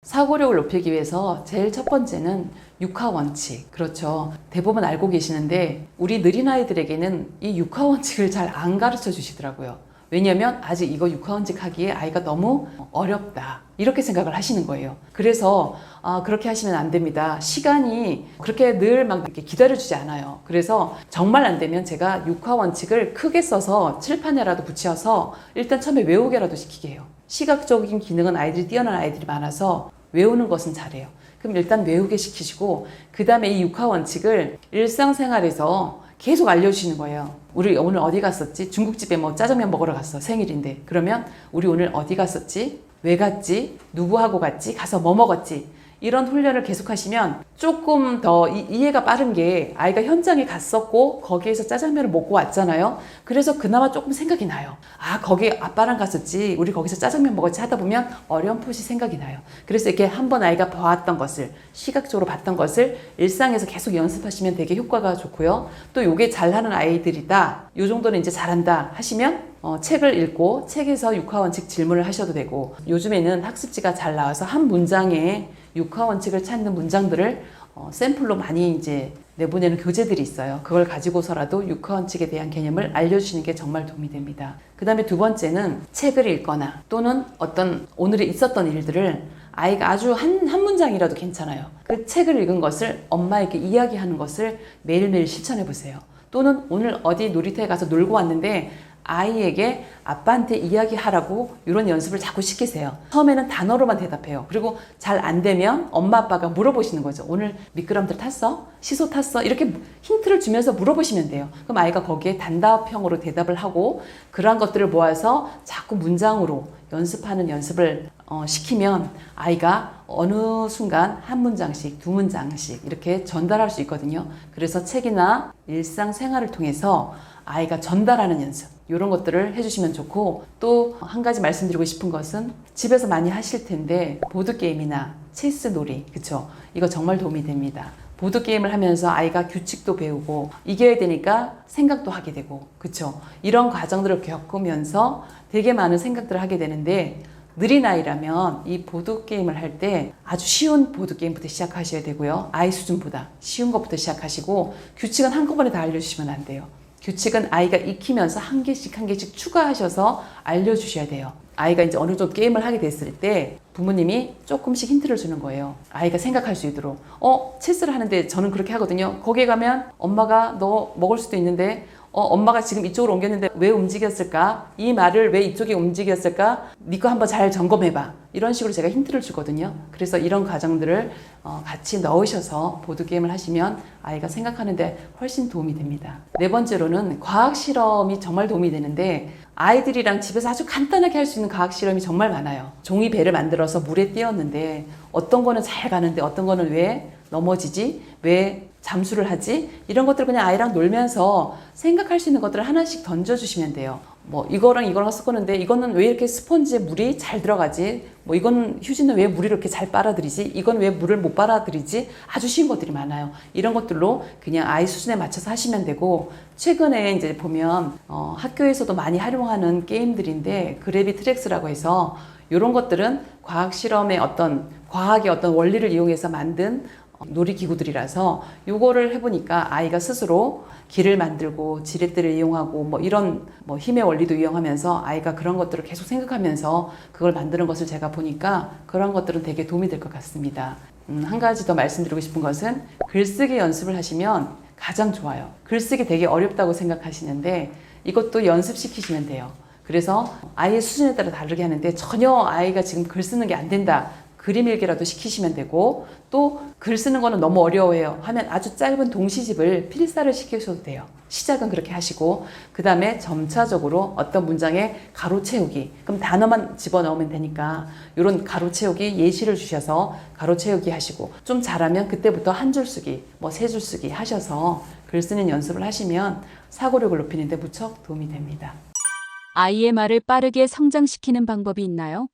사고력을 높이기 위해서 제일 첫 번째는 육하 원칙. 그렇죠. 대부분 알고 계시는데 우리 느린 아이들에게는 이 육하 원칙을 잘 안 가르쳐 주시더라고요. 왜냐하면 아직 이거 육하 원칙 하기에 아이가 너무 어렵다, 이렇게 생각을 하시는 거예요. 그래서 그렇게 하시면 안 됩니다. 시간이 그렇게 늘 막 이렇게 기다려주지 않아요. 그래서 정말 안 되면 제가 육하 원칙을 크게 써서 칠판에라도 붙여서 일단 처음에 외우게라도 시키게 해요. 시각적인 기능은 아이들이 뛰어난 아이들이 많아서 외우는 것은 잘해요. 그럼 일단 외우게 시키시고, 그 다음에 이 육하 원칙을 일상생활에서 계속 알려주시는 거예요. 우리 오늘 어디 갔었지? 중국집에 뭐 짜장면 먹으러 갔어. 생일인데. 그러면 우리 오늘 어디 갔었지? 왜 갔지? 누구하고 갔지? 가서 뭐 먹었지? 이런 훈련을 계속 하시면 조금 더 이해가 빠른 게, 아이가 현장에 갔었고 거기에서 짜장면을 먹고 왔잖아요. 그래서 그나마 조금 생각이 나요. 아, 거기 아빠랑 갔었지, 우리 거기서 짜장면 먹었지 하다 보면 어렴풋이 생각이 나요. 그래서 이렇게 한번 아이가 봐왔던 것을, 시각적으로 봤던 것을 일상에서 계속 연습하시면 되게 효과가 좋고요. 또 요게 잘하는 아이들이다, 요 정도는 이제 잘한다 하시면 책을 읽고 책에서 육하원칙 질문을 하셔도 되고, 요즘에는 학습지가 잘 나와서 한 문장에 육하원칙을 찾는 문장들을 샘플로 많이 이제 내보내는 교재들이 있어요. 그걸 가지고서라도 육하원칙에 대한 개념을 알려주시는 게 정말 도움이 됩니다. 그 다음에 두 번째는 책을 읽거나 또는 어떤 오늘에 있었던 일들을 아이가 아주 한 문장이라도 괜찮아요. 그 책을 읽은 것을 엄마에게 이야기하는 것을 매일매일 실천해 보세요. 또는 오늘 어디 놀이터에 가서 놀고 왔는데 아이에게 아빠한테 이야기하라고 이런 연습을 자꾸 시키세요. 처음에는 단어로만 대답해요. 그리고 잘 안 되면 엄마 아빠가 물어보시는 거죠. 오늘 미끄럼틀 탔어? 시소 탔어? 이렇게 힌트를 주면서 물어보시면 돼요. 그럼 아이가 거기에 단답형으로 대답을 하고, 그러한 것들을 모아서 자꾸 문장으로 연습하는 연습을 시키면 아이가 어느 순간 한 문장씩, 두 문장씩 이렇게 전달할 수 있거든요. 그래서 책이나 일상생활을 통해서 아이가 전달하는 연습, 이런 것들을 해주시면 좋고, 또 한 가지 말씀드리고 싶은 것은 집에서 많이 하실 텐데 보드게임이나 체스 놀이, 그쵸? 이거 정말 도움이 됩니다. 보드게임을 하면서 아이가 규칙도 배우고 이겨야 되니까 생각도 하게 되고, 그쵸? 이런 과정들을 겪으면서 되게 많은 생각들을 하게 되는데, 느린 아이라면 이 보드게임을 할 때 아주 쉬운 보드게임부터 시작하셔야 되고요. 아이 수준보다 쉬운 것부터 시작하시고, 규칙은 한꺼번에 다 알려주시면 안 돼요. 규칙은 아이가 익히면서 한 개씩 한 개씩 추가하셔서 알려주셔야 돼요. 아이가 이제 어느 정도 게임을 하게 됐을 때 부모님이 조금씩 힌트를 주는 거예요. 아이가 생각할 수 있도록. 체스를 하는데 저는 그렇게 하거든요. 거기에 가면 엄마가 너 먹을 수도 있는데 엄마가 지금 이쪽으로 옮겼는데 왜 움직였을까? 이 말을 왜 이쪽에 움직였을까? 네 거 한번 잘 점검해봐. 이런 식으로 제가 힌트를 주거든요. 그래서 이런 과정들을 같이 넣으셔서 보드게임을 하시면 아이가 생각하는데 훨씬 도움이 됩니다. 네 번째로는 과학 실험이 정말 도움이 되는데, 아이들이랑 집에서 아주 간단하게 할 수 있는 과학 실험이 정말 많아요. 종이 배를 만들어서 물에 띄웠는데 어떤 거는 잘 가는데 어떤 거는 왜 넘어지지? 왜 잠수를 하지? 이런 것들 그냥 아이랑 놀면서 생각할 수 있는 것들을 하나씩 던져주시면 돼요. 뭐 이거랑 이거랑 섞었는데 이거는 왜 이렇게 스펀지에 물이 잘 들어가지? 뭐 이건 휴지는 왜 물이 이렇게 잘 빨아들이지? 이건 왜 물을 못 빨아들이지? 아주 쉬운 것들이 많아요. 이런 것들로 그냥 아이 수준에 맞춰서 하시면 되고, 최근에 이제 보면 학교에서도 많이 활용하는 게임들인데 그래비 트랙스라고 해서 이런 것들은 과학 실험의 과학의 어떤 원리를 이용해서 만든 놀이기구들이라서 요거를 해보니까 아이가 스스로 길을 만들고 지렛대를 이용하고 뭐 이런 뭐 힘의 원리도 이용하면서 아이가 그런 것들을 계속 생각하면서 그걸 만드는 것을 제가 보니까 그런 것들은 되게 도움이 될 것 같습니다. 한 가지 더 말씀드리고 싶은 것은 글쓰기 연습을 하시면 가장 좋아요. 글쓰기 되게 어렵다고 생각하시는데 이것도 연습시키시면 돼요. 그래서 아이의 수준에 따라 다르게 하는데 전혀 아이가 지금 글 쓰는 게 안 된다. 그림 일기라도 시키시면 되고, 또 글 쓰는 거는 너무 어려워요 하면 아주 짧은 동시집을 필사를 시키셔도 돼요. 시작은 그렇게 하시고 그 다음에 점차적으로 어떤 문장에 가로 채우기, 그럼 단어만 집어넣으면 되니까 이런 가로 채우기 예시를 주셔서 가로 채우기 하시고, 좀 잘하면 그때부터 한 줄 쓰기, 뭐 세 줄 쓰기 하셔서 글 쓰는 연습을 하시면 사고력을 높이는 데 무척 도움이 됩니다. 아이의 말을 빠르게 성장시키는 방법이 있나요?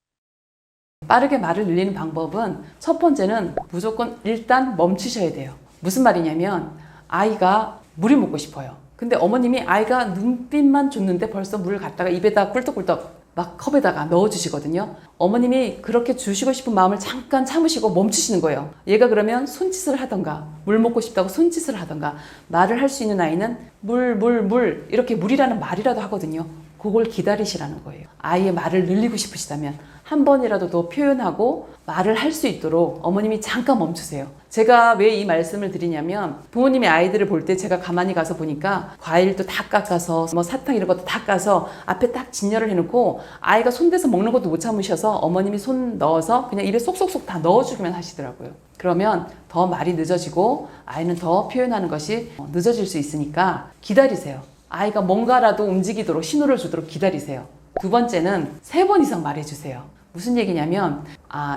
빠르게 말을 늘리는 방법은 첫 번째는 무조건 일단 멈추셔야 돼요. 무슨 말이냐면 아이가 물이 먹고 싶어요. 근데 어머님이 아이가 눈빛만 줬는데 벌써 물을 갖다가 입에다 꿀떡꿀떡 막 컵에다가 넣어주시거든요. 어머님이 그렇게 주시고 싶은 마음을 잠깐 참으시고 멈추시는 거예요. 얘가 그러면 손짓을 하던가 물 먹고 싶다고 손짓을 하던가, 말을 할 수 있는 아이는 물 이렇게 물이라는 말이라도 하거든요. 그걸 기다리시라는 거예요. 아이의 말을 늘리고 싶으시다면 한 번이라도 더 표현하고 말을 할 수 있도록 어머님이 잠깐 멈추세요. 제가 왜 이 말씀을 드리냐면 부모님이 아이들을 볼 때 제가 가만히 가서 보니까 과일도 다 깎아서 뭐 사탕 이런 것도 다 까서 앞에 딱 진열을 해놓고 아이가 손대서 먹는 것도 못 참으셔서 어머님이 손 넣어서 그냥 입에 쏙쏙쏙 다 넣어주기만 하시더라고요. 그러면 더 말이 늦어지고 아이는 더 표현하는 것이 늦어질 수 있으니까 기다리세요. 아이가 뭔가라도 움직이도록 신호를 주도록 기다리세요. 두 번째는 3번 이상 말해주세요. 무슨 얘기냐면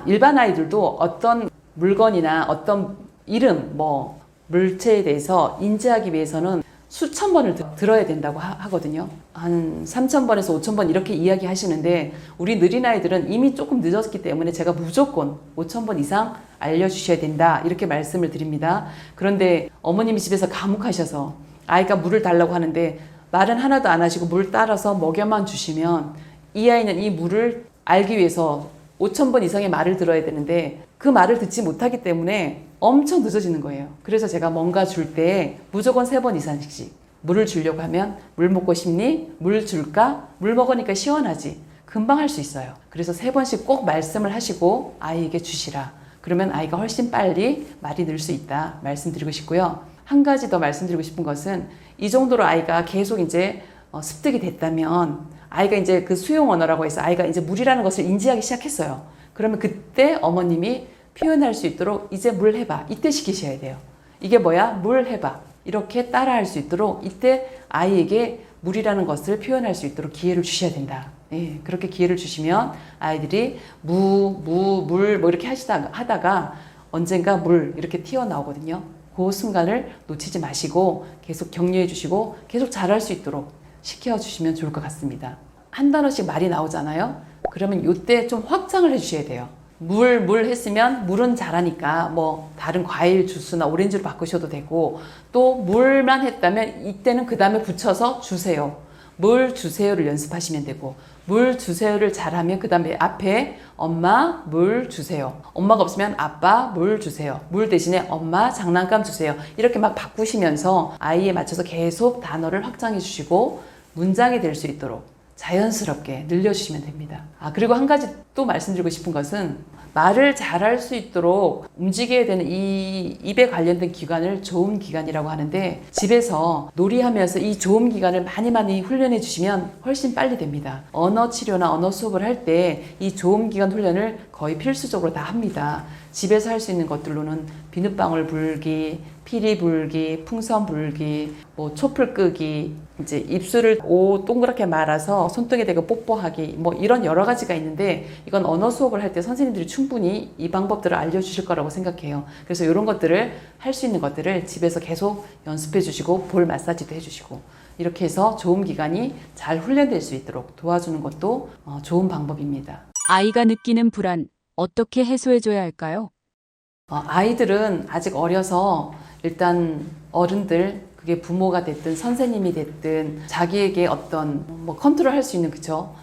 일반 아이들도 어떤 물건이나 어떤 이름, 뭐 물체에 대해서 인지하기 위해서는 수천 번을 들어야 된다고 하거든요. 한 3,000번에서 5,000번 이렇게 이야기하시는데 우리 느린 아이들은 이미 조금 늦었기 때문에 제가 무조건 5,000번 이상 알려주셔야 된다 이렇게 말씀을 드립니다. 그런데 어머님이 집에서 과묵하셔서 아이가 물을 달라고 하는데 말은 하나도 안 하시고 물 따라서 먹여만 주시면 이 아이는 이 물을 알기 위해서 5,000번 이상의 말을 들어야 되는데 그 말을 듣지 못하기 때문에 엄청 늦어지는 거예요. 그래서 제가 뭔가 줄 때 무조건 3번 이상씩 물을 주려고 하면 물 먹고 싶니? 물 줄까? 물 먹으니까 시원하지? 금방 할 수 있어요. 그래서 3번씩 꼭 말씀을 하시고 아이에게 주시라. 그러면 아이가 훨씬 빨리 말이 늘 수 있다 말씀드리고 싶고요. 한 가지 더 말씀드리고 싶은 것은 이 정도로 아이가 계속 이제 습득이 됐다면 아이가 이제 그 수용 언어라고 해서 아이가 이제 물이라는 것을 인지하기 시작했어요. 그러면 그때 어머님이 표현할 수 있도록 이제 물 해봐. 이때 시키셔야 돼요. 이게 뭐야? 물 해봐. 이렇게 따라할 수 있도록 이때 아이에게 물이라는 것을 표현할 수 있도록 기회를 주셔야 된다. 예, 그렇게 기회를 주시면 아이들이 물 뭐 이렇게 하다가 언젠가 물 이렇게 튀어나오거든요. 그 순간을 놓치지 마시고 계속 격려해 주시고 계속 잘할 수 있도록 시켜주시면 좋을 것 같습니다. 한 단어씩 말이 나오잖아요. 그러면 이때 좀 확장을 해주셔야 돼요. 물 했으면 물은 잘하니까 뭐 다른 과일 주스나 오렌지로 바꾸셔도 되고, 또 물만 했다면 이때는 그 다음에 붙여서 주세요. 물 주세요를 연습하시면 되고, 물 주세요를 잘하면 그 다음에 앞에 엄마 물 주세요. 엄마가 없으면 아빠 물 주세요. 물 대신에 엄마 장난감 주세요. 이렇게 막 바꾸시면서 아이에 맞춰서 계속 단어를 확장해 주시고 문장이 될 수 있도록 자연스럽게 늘려주시면 됩니다. 그리고 한 가지 또 말씀드리고 싶은 것은 말을 잘할 수 있도록 움직여야 되는 이 입에 관련된 기관을 조음 기관이라고 하는데, 집에서 놀이하면서 이 조음 기관을 많이 훈련해 주시면 훨씬 빨리 됩니다. 언어 치료나 언어 수업을 할 때 이 조음 기관 훈련을 거의 필수적으로 다 합니다. 집에서 할 수 있는 것들로는 비눗방울 불기, 피리 불기, 풍선 불기, 뭐 촛불 끄기, 이제 입술을 동그랗게 말아서 손등에 대고 뽀뽀하기, 뭐 이런 여러 가지가 있는데 이건 언어 수업을 할 때 선생님들이 충분히 이 방법들을 알려주실 거라고 생각해요. 그래서 이런 것들을 할 수 있는 것들을 집에서 계속 연습해 주시고 볼 마사지도 해주시고, 이렇게 해서 좋은 기관이 잘 훈련될 수 있도록 도와주는 것도 좋은 방법입니다. 아이가 느끼는 불안, 어떻게 해소해줘야 할까요? 아이들은 아직 어려서 일단 어른들, 그게 부모가 됐든 선생님이 됐든 자기에게 어떤 컨트롤할 수 있는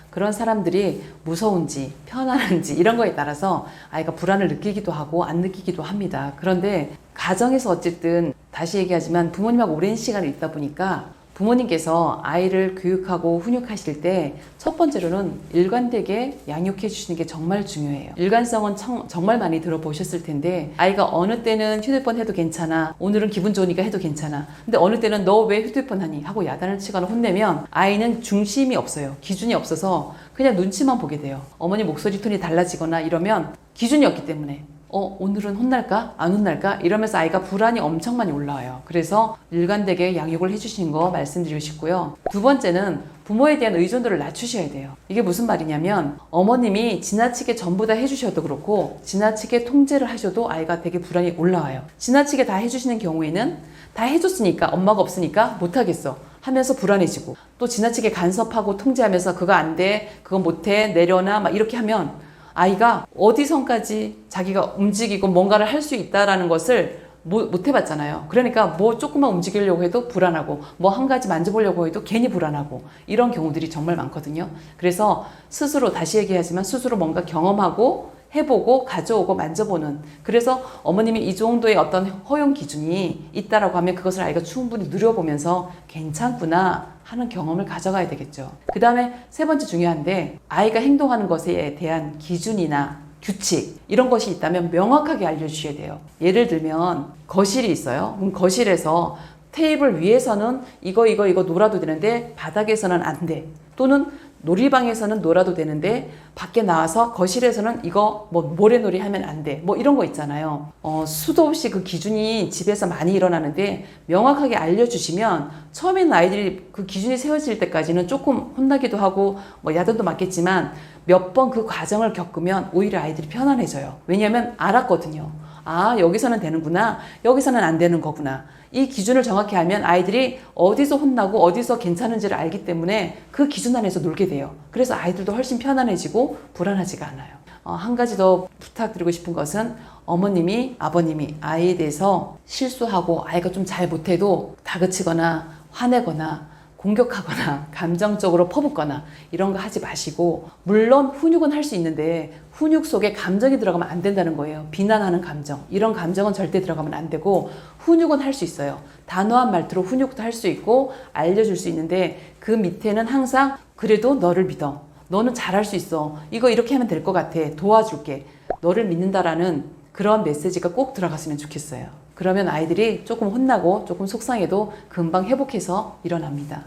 그런 사람들이 무서운지 편안한지 이런 거에 따라서 아이가 불안을 느끼기도 하고 안 느끼기도 합니다. 그런데 가정에서 어쨌든 다시 얘기하지만 부모님하고 오랜 시간을 있다 보니까 부모님께서 아이를 교육하고 훈육하실 때 첫 번째로는 일관되게 양육해 주시는 게 정말 중요해요. 일관성은 정말 많이 들어보셨을 텐데 아이가 어느 때는 휴대폰 해도 괜찮아, 오늘은 기분 좋으니까 해도 괜찮아, 근데 어느 때는 너 왜 휴대폰 하니? 하고 야단을 치거나 혼내면 아이는 중심이 없어요. 기준이 없어서 그냥 눈치만 보게 돼요. 어머니 목소리 톤이 달라지거나 이러면 기준이 없기 때문에 오늘은 혼날까? 안 혼날까? 이러면서 아이가 불안이 엄청 많이 올라와요. 그래서 일관되게 양육을 해주시는 거 말씀드리고 싶고요. 두 번째는 부모에 대한 의존도를 낮추셔야 돼요. 이게 무슨 말이냐면 어머님이 지나치게 전부 다 해주셔도 그렇고 지나치게 통제를 하셔도 아이가 되게 불안이 올라와요. 지나치게 다 해주시는 경우에는 다 해줬으니까 엄마가 없으니까 못하겠어 하면서 불안해지고, 또 지나치게 간섭하고 통제하면서 그거 안 돼, 그거 못해, 내려놔 막 이렇게 하면 아이가 어디선까지 자기가 움직이고 뭔가를 할 수 있다라는 것을 못 해봤잖아요. 그러니까 뭐 조금만 움직이려고 해도 불안하고 뭐 한 가지 만져보려고 해도 괜히 불안하고 이런 경우들이 정말 많거든요. 그래서 스스로, 다시 얘기하지만 스스로 뭔가 경험하고 해보고 가져오고 만져보는, 그래서 어머님이 이 정도의 어떤 허용 기준이 있다라고 하면 그것을 아이가 충분히 누려보면서 괜찮구나 하는 경험을 가져가야 되겠죠. 그 다음에 세 번째 중요한데, 아이가 행동하는 것에 대한 기준이나 규칙 이런 것이 있다면 명확하게 알려주셔야 돼요. 예를 들면 거실이 있어요. 그럼 거실에서 테이블 위에서는 이거 놀아도 되는데 바닥에서는 안 돼. 또는 놀이방에서는 놀아도 되는데 밖에 나와서 거실에서는 이거 모래놀이 하면 안 돼. 이런 거 있잖아요. 수도 없이 그 기준이 집에서 많이 일어나는데 명확하게 알려주시면 처음에는 아이들이 그 기준이 세워질 때까지는 조금 혼나기도 하고 야단도 맞겠지만 몇 번 그 과정을 겪으면 오히려 아이들이 편안해져요. 왜냐하면 알았거든요. 아, 여기서는 되는구나, 여기서는 안 되는 거구나. 이 기준을 정확히 알면 아이들이 어디서 혼나고 어디서 괜찮은지를 알기 때문에 그 기준 안에서 놀게 돼요. 그래서 아이들도 훨씬 편안해지고 불안하지가 않아요. 한 가지 더 부탁드리고 싶은 것은 어머님이, 아버님이 아이에 대해서 실수하고 아이가 좀 잘 못해도 다그치거나 화내거나 공격하거나 감정적으로 퍼붓거나 이런 거 하지 마시고, 물론 훈육은 할 수 있는데 훈육 속에 감정이 들어가면 안 된다는 거예요. 비난하는 감정, 이런 감정은 절대 들어가면 안 되고 훈육은 할 수 있어요. 단호한 말투로 훈육도 할 수 있고 알려줄 수 있는데 그 밑에는 항상 그래도 너를 믿어, 너는 잘할 수 있어, 이거 이렇게 하면 될 것 같아, 도와줄게, 너를 믿는다라는 그런 메시지가 꼭 들어갔으면 좋겠어요. 그러면 아이들이 조금 혼나고 조금 속상해도 금방 회복해서 일어납니다.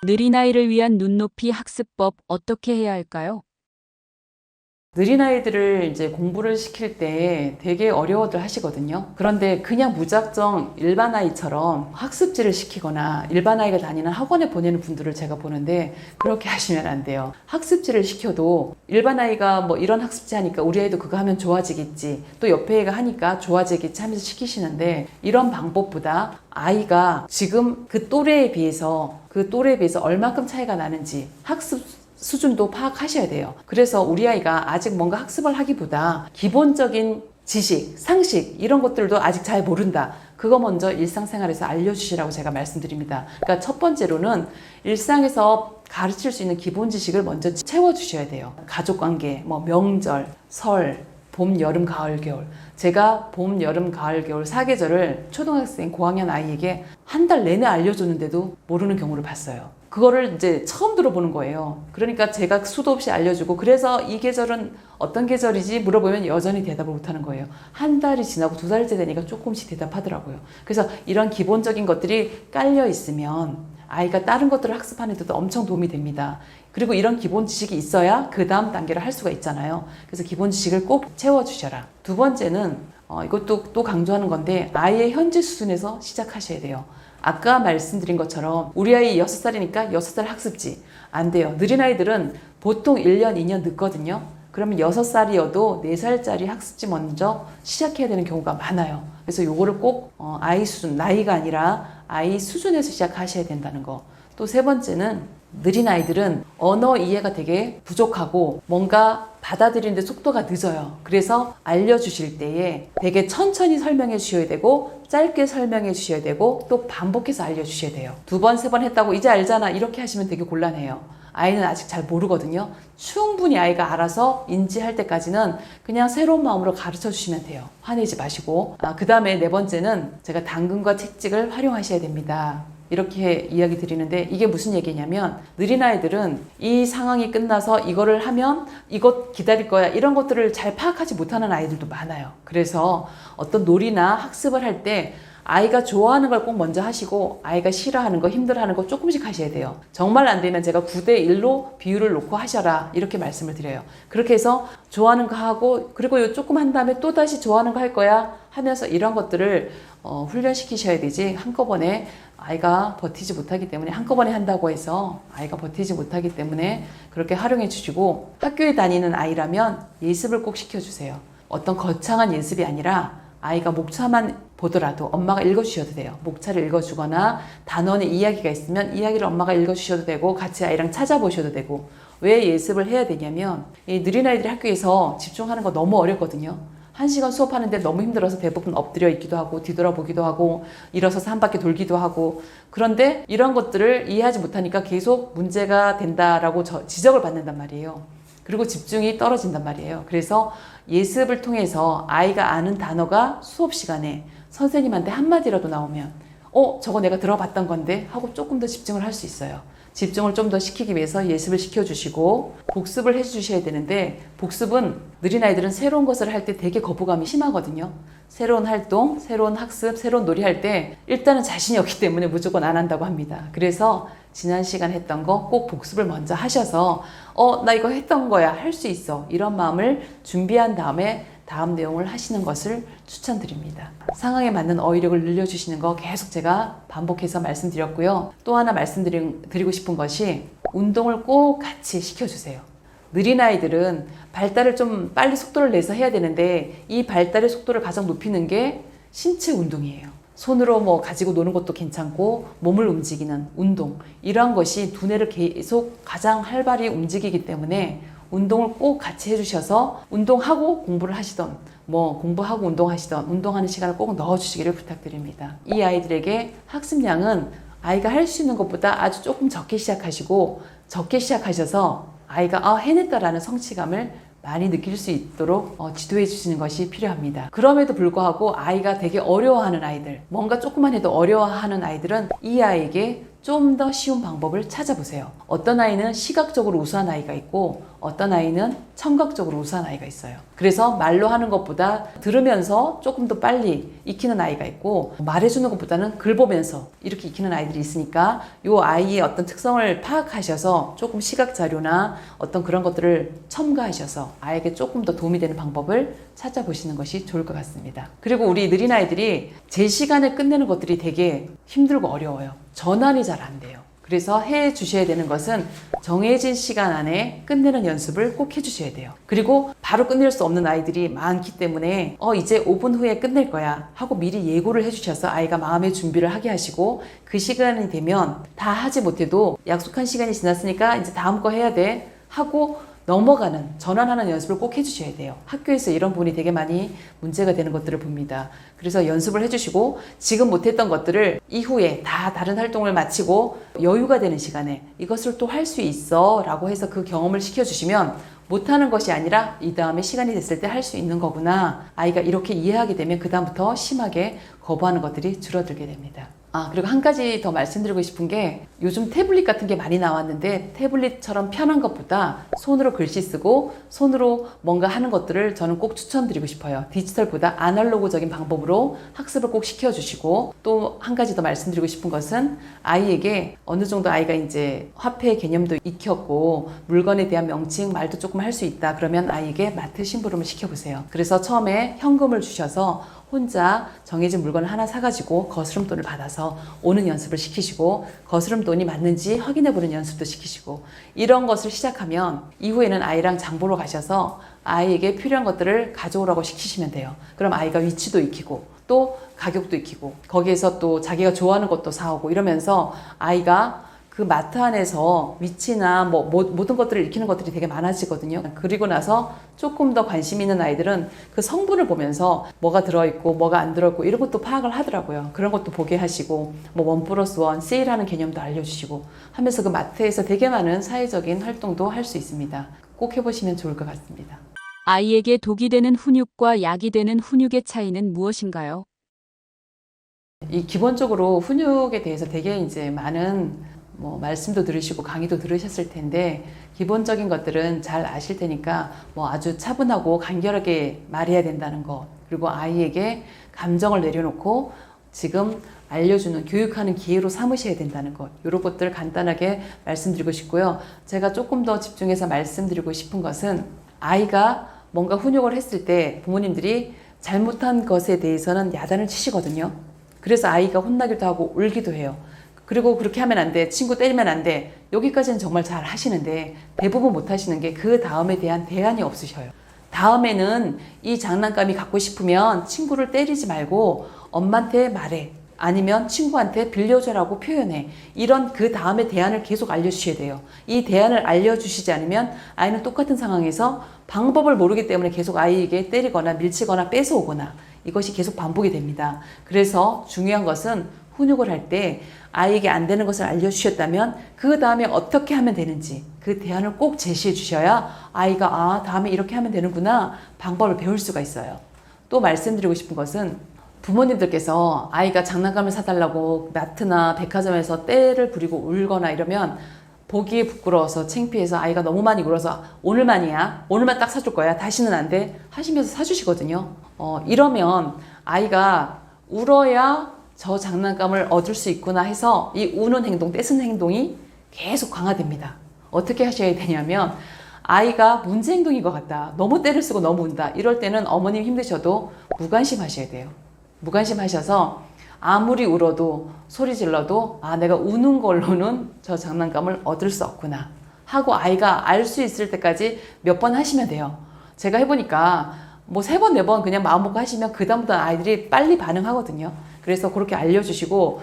느린 아이를 위한 눈높이 학습법 어떻게 해야 할까요? 느린 아이들을 이제 공부를 시킬 때 되게 어려워들 하시거든요. 그런데 그냥 무작정 일반 아이처럼 학습지를 시키거나 일반 아이가 다니는 학원에 보내는 분들을 제가 보는데 그렇게 하시면 안 돼요. 학습지를 시켜도 일반 아이가 이런 학습지 하니까 우리 아이도 그거 하면 좋아지겠지, 또 옆에 애가 하니까 좋아지겠지 하면서 시키시는데, 이런 방법보다 아이가 지금 그 또래에 비해서 얼마큼 차이가 나는지 학습 수준도 파악하셔야 돼요. 그래서 우리 아이가 아직 뭔가 학습을 하기보다 기본적인 지식, 상식 이런 것들도 아직 잘 모른다, 그거 먼저 일상생활에서 알려주시라고 제가 말씀드립니다. 그러니까 첫 번째로는 일상에서 가르칠 수 있는 기본 지식을 먼저 채워주셔야 돼요. 가족관계, 명절, 설, 봄, 여름, 가을, 겨울. 제가 봄, 여름, 가을, 겨울 4계절을 초등학생 고학년 아이에게 한 달 내내 알려줬는데도 모르는 경우를 봤어요. 그거를 이제 처음 들어보는 거예요. 그러니까 제가 수도 없이 알려주고, 그래서 이 계절은 어떤 계절이지 물어보면 여전히 대답을 못하는 거예요. 한 달이 지나고 2달째 되니까 조금씩 대답하더라고요. 그래서 이런 기본적인 것들이 깔려 있으면 아이가 다른 것들을 학습하는 데도 엄청 도움이 됩니다. 그리고 이런 기본 지식이 있어야 그 다음 단계를 할 수가 있잖아요. 그래서 기본 지식을 꼭 채워주셔라. 두 번째는 이것도 또 강조하는 건데, 아이의 현재 수준에서 시작하셔야 돼요. 아까 말씀드린 것처럼 우리 아이 6살이니까 6살 학습지 안 돼요. 느린 아이들은 보통 1년, 2년 늦거든요. 그러면 6살이어도 4살짜리 학습지 먼저 시작해야 되는 경우가 많아요. 그래서 요거를 꼭 아이 수준, 나이가 아니라 아이 수준에서 시작하셔야 된다는 거. 또 세 번째는 느린 아이들은 언어 이해가 되게 부족하고 뭔가 받아들이는데 속도가 늦어요. 그래서 알려주실 때에 되게 천천히 설명해 주셔야 되고 짧게 설명해 주셔야 되고 또 반복해서 알려주셔야 돼요. 두 번, 세 번 했다고 이제 알잖아 이렇게 하시면 되게 곤란해요. 아이는 아직 잘 모르거든요. 충분히 아이가 알아서 인지할 때까지는 그냥 새로운 마음으로 가르쳐 주시면 돼요. 화내지 마시고. 그 다음에 네 번째는 제가 당근과 채찍을 활용하셔야 됩니다. 이렇게 이야기 드리는데 이게 무슨 얘기냐면 느린 아이들은 이 상황이 끝나서 이거를 하면 이것 기다릴 거야 이런 것들을 잘 파악하지 못하는 아이들도 많아요. 그래서 어떤 놀이나 학습을 할 때 아이가 좋아하는 걸 꼭 먼저 하시고 아이가 싫어하는 거 힘들어하는 거 조금씩 하셔야 돼요. 정말 안 되면 제가 9대1로 비율을 놓고 하셔라 이렇게 말씀을 드려요. 그렇게 해서 좋아하는 거 하고 그리고 요 조금 한 다음에 또 다시 좋아하는 거 할 거야 하면서 이런 것들을 훈련시키셔야 되지 한꺼번에 아이가 버티지 못하기 때문에 한꺼번에 한다고 해서 아이가 버티지 못하기 때문에 그렇게 활용해 주시고 학교에 다니는 아이라면 예습을 꼭 시켜주세요. 어떤 거창한 예습이 아니라 아이가 목차만 보더라도 엄마가 읽어주셔도 돼요. 목차를 읽어주거나 단원의 이야기가 있으면 이야기를 엄마가 읽어주셔도 되고 같이 아이랑 찾아보셔도 되고 왜 예습을 해야 되냐면 이 느린 아이들이 학교에서 집중하는 거 너무 어렵거든요. 1시간 수업하는데 너무 힘들어서 대부분 엎드려 있기도 하고 뒤돌아보기도 하고 일어서서 한 바퀴 돌기도 하고 그런데 이런 것들을 이해하지 못하니까 계속 문제가 된다라고 지적을 받는단 말이에요. 그리고 집중이 떨어진단 말이에요. 그래서 예습을 통해서 아이가 아는 단어가 수업 시간에 선생님한테 한마디라도 나오면 저거 내가 들어봤던 건데 하고 조금 더 집중을 할 수 있어요. 집중을 좀 더 시키기 위해서 예습을 시켜주시고 복습을 해주셔야 되는데 복습은 느린 아이들은 새로운 것을 할 때 되게 거부감이 심하거든요. 새로운 활동, 새로운 학습, 새로운 놀이 할 때 일단은 자신이 없기 때문에 무조건 안 한다고 합니다. 그래서 지난 시간 했던 거 꼭 복습을 먼저 하셔서 나 이거 했던 거야 할 수 있어 이런 마음을 준비한 다음에 다음 내용을 하시는 것을 추천드립니다. 상황에 맞는 어휘력을 늘려주시는 거 계속 제가 반복해서 말씀드렸고요. 또 하나 말씀드리고 싶은 것이 운동을 꼭 같이 시켜주세요. 느린 아이들은 발달을 좀 빨리 속도를 내서 해야 되는데 이 발달의 속도를 가장 높이는 게 신체 운동이에요. 손으로 뭐 가지고 노는 것도 괜찮고 몸을 움직이는 운동 이러한 것이 두뇌를 계속 가장 활발히 움직이기 때문에 운동을 꼭 같이 해주셔서 운동하고 공부를 하시던 공부하고 운동하시던 운동하는 시간을 꼭 넣어주시기를 부탁드립니다. 이 아이들에게 학습량은 아이가 할 수 있는 것보다 아주 조금 적게 시작하시고 적게 시작하셔서 아이가 해냈다라는 성취감을 많이 느낄 수 있도록 지도해 주시는 것이 필요합니다. 그럼에도 불구하고 아이가 되게 어려워하는 아이들, 뭔가 조금만 해도 어려워하는 아이들은 이 아이에게 좀 더 쉬운 방법을 찾아보세요. 어떤 아이는 시각적으로 우수한 아이가 있고 어떤 아이는 청각적으로 우수한 아이가 있어요. 그래서 말로 하는 것보다 들으면서 조금 더 빨리 익히는 아이가 있고 말해주는 것보다는 글 보면서 이렇게 익히는 아이들이 있으니까 이 아이의 어떤 특성을 파악하셔서 조금 시각 자료나 어떤 그런 것들을 첨가하셔서 아이에게 조금 더 도움이 되는 방법을 찾아보시는 것이 좋을 것 같습니다. 그리고 우리 느린 아이들이 제 시간에 끝내는 것들이 되게 힘들고 어려워요. 전환이 잘 안 돼요. 그래서 해 주셔야 되는 것은 정해진 시간 안에 끝내는 연습을 꼭 해주셔야 돼요. 그리고 바로 끝낼 수 없는 아이들이 많기 때문에 이제 5분 후에 끝낼 거야 하고 미리 예고를 해주셔서 아이가 마음의 준비를 하게 하시고 그 시간이 되면 다 하지 못해도 약속한 시간이 지났으니까 이제 다음 거 해야 돼 하고 넘어가는, 전환하는 연습을 꼭 해주셔야 돼요. 학교에서 이런 부분이 되게 많이 문제가 되는 것들을 봅니다. 그래서 연습을 해주시고 지금 못했던 것들을 이후에 다 다른 활동을 마치고 여유가 되는 시간에 이것을 또 할 수 있어 라고 해서 그 경험을 시켜주시면 못하는 것이 아니라 이 다음에 시간이 됐을 때 할 수 있는 거구나. 아이가 이렇게 이해하게 되면 그 다음부터 심하게 거부하는 것들이 줄어들게 됩니다. 그리고 한 가지 더 말씀드리고 싶은 게 요즘 태블릿 같은 게 많이 나왔는데 태블릿처럼 편한 것보다 손으로 글씨 쓰고 손으로 뭔가 하는 것들을 저는 꼭 추천드리고 싶어요. 디지털보다 아날로그적인 방법으로 학습을 꼭 시켜주시고 또 한 가지 더 말씀드리고 싶은 것은 아이에게 어느 정도 아이가 이제 화폐 개념도 익혔고 물건에 대한 명칭, 말도 조금 할 수 있다. 그러면 아이에게 마트 심부름을 시켜보세요. 그래서 처음에 현금을 주셔서 혼자 정해진 물건을 하나 사가지고 거스름돈을 받아서 오는 연습을 시키시고 거스름돈이 맞는지 확인해보는 연습도 시키시고 이런 것을 시작하면 이후에는 아이랑 장 보러 가셔서 아이에게 필요한 것들을 가져오라고 시키시면 돼요. 그럼 아이가 위치도 익히고 또 가격도 익히고 거기에서 또 자기가 좋아하는 것도 사오고 이러면서 아이가 그 마트 안에서 위치나 모든 것들을 익히는 것들이 되게 많아지거든요. 그리고 나서 조금 더 관심 있는 아이들은 그 성분을 보면서 뭐가 들어있고 뭐가 안 들어있고 이런 것도 파악을 하더라고요. 그런 것도 보게 하시고 뭐 1+1 세일하는 개념도 알려주시고 하면서 그 마트에서 되게 많은 사회적인 활동도 할 수 있습니다. 꼭 해보시면 좋을 것 같습니다. 아이에게 독이 되는 훈육과 약이 되는 훈육의 차이는 무엇인가요? 이 기본적으로 훈육에 대해서 되게 이제 많은 말씀도 들으시고 강의도 들으셨을 텐데 기본적인 것들은 잘 아실 테니까 아주 차분하고 간결하게 말해야 된다는 것, 그리고 아이에게 감정을 내려놓고 지금 알려주는 교육하는 기회로 삼으셔야 된다는 것, 이런 것들을 간단하게 말씀드리고 싶고요. 제가 조금 더 집중해서 말씀드리고 싶은 것은 아이가 뭔가 훈육을 했을 때 부모님들이 잘못한 것에 대해서는 야단을 치시거든요. 그래서 아이가 혼나기도 하고 울기도 해요. 그리고 그렇게 하면 안 돼, 친구 때리면 안 돼, 여기까지는 정말 잘 하시는데 대부분 못 하시는 게 그 다음에 대한 대안이 없으셔요. 다음에는 이 장난감이 갖고 싶으면 친구를 때리지 말고 엄마한테 말해, 아니면 친구한테 빌려줘라고 표현해. 이런 그 다음에 대안을 계속 알려주셔야 돼요. 이 대안을 알려주시지 않으면 아이는 똑같은 상황에서 방법을 모르기 때문에 계속 아이에게 때리거나 밀치거나 뺏어오거나 이것이 계속 반복이 됩니다. 그래서 중요한 것은 훈육을 할 때 아이에게 안 되는 것을 알려주셨다면 그 다음에 어떻게 하면 되는지 그 대안을 꼭 제시해 주셔야 아이가 다음에 이렇게 하면 되는구나 방법을 배울 수가 있어요. 또 말씀드리고 싶은 것은 부모님들께서 아이가 장난감을 사달라고 마트나 백화점에서 떼를 부리고 울거나 이러면 보기에 부끄러워서 창피해서 아이가 너무 많이 울어서 오늘만이야, 오늘만 딱 사줄 거야, 다시는 안 돼 하시면서 사주시거든요. 이러면 아이가 울어야 저 장난감을 얻을 수 있구나 해서 이 우는 행동, 떼쓰는 행동이 계속 강화됩니다. 어떻게 하셔야 되냐면 아이가 문제 행동인 것 같다, 너무 떼를 쓰고 너무 운다, 이럴 때는 어머님 힘드셔도 무관심하셔야 돼요. 무관심하셔서 아무리 울어도 소리 질러도 내가 우는 걸로는 저 장난감을 얻을 수 없구나 하고 아이가 알 수 있을 때까지 몇 번 하시면 돼요. 제가 해보니까 3번, 4번 그냥 마음 먹고 하시면 그 다음부터 아이들이 빨리 반응하거든요. 그래서 그렇게 알려주시고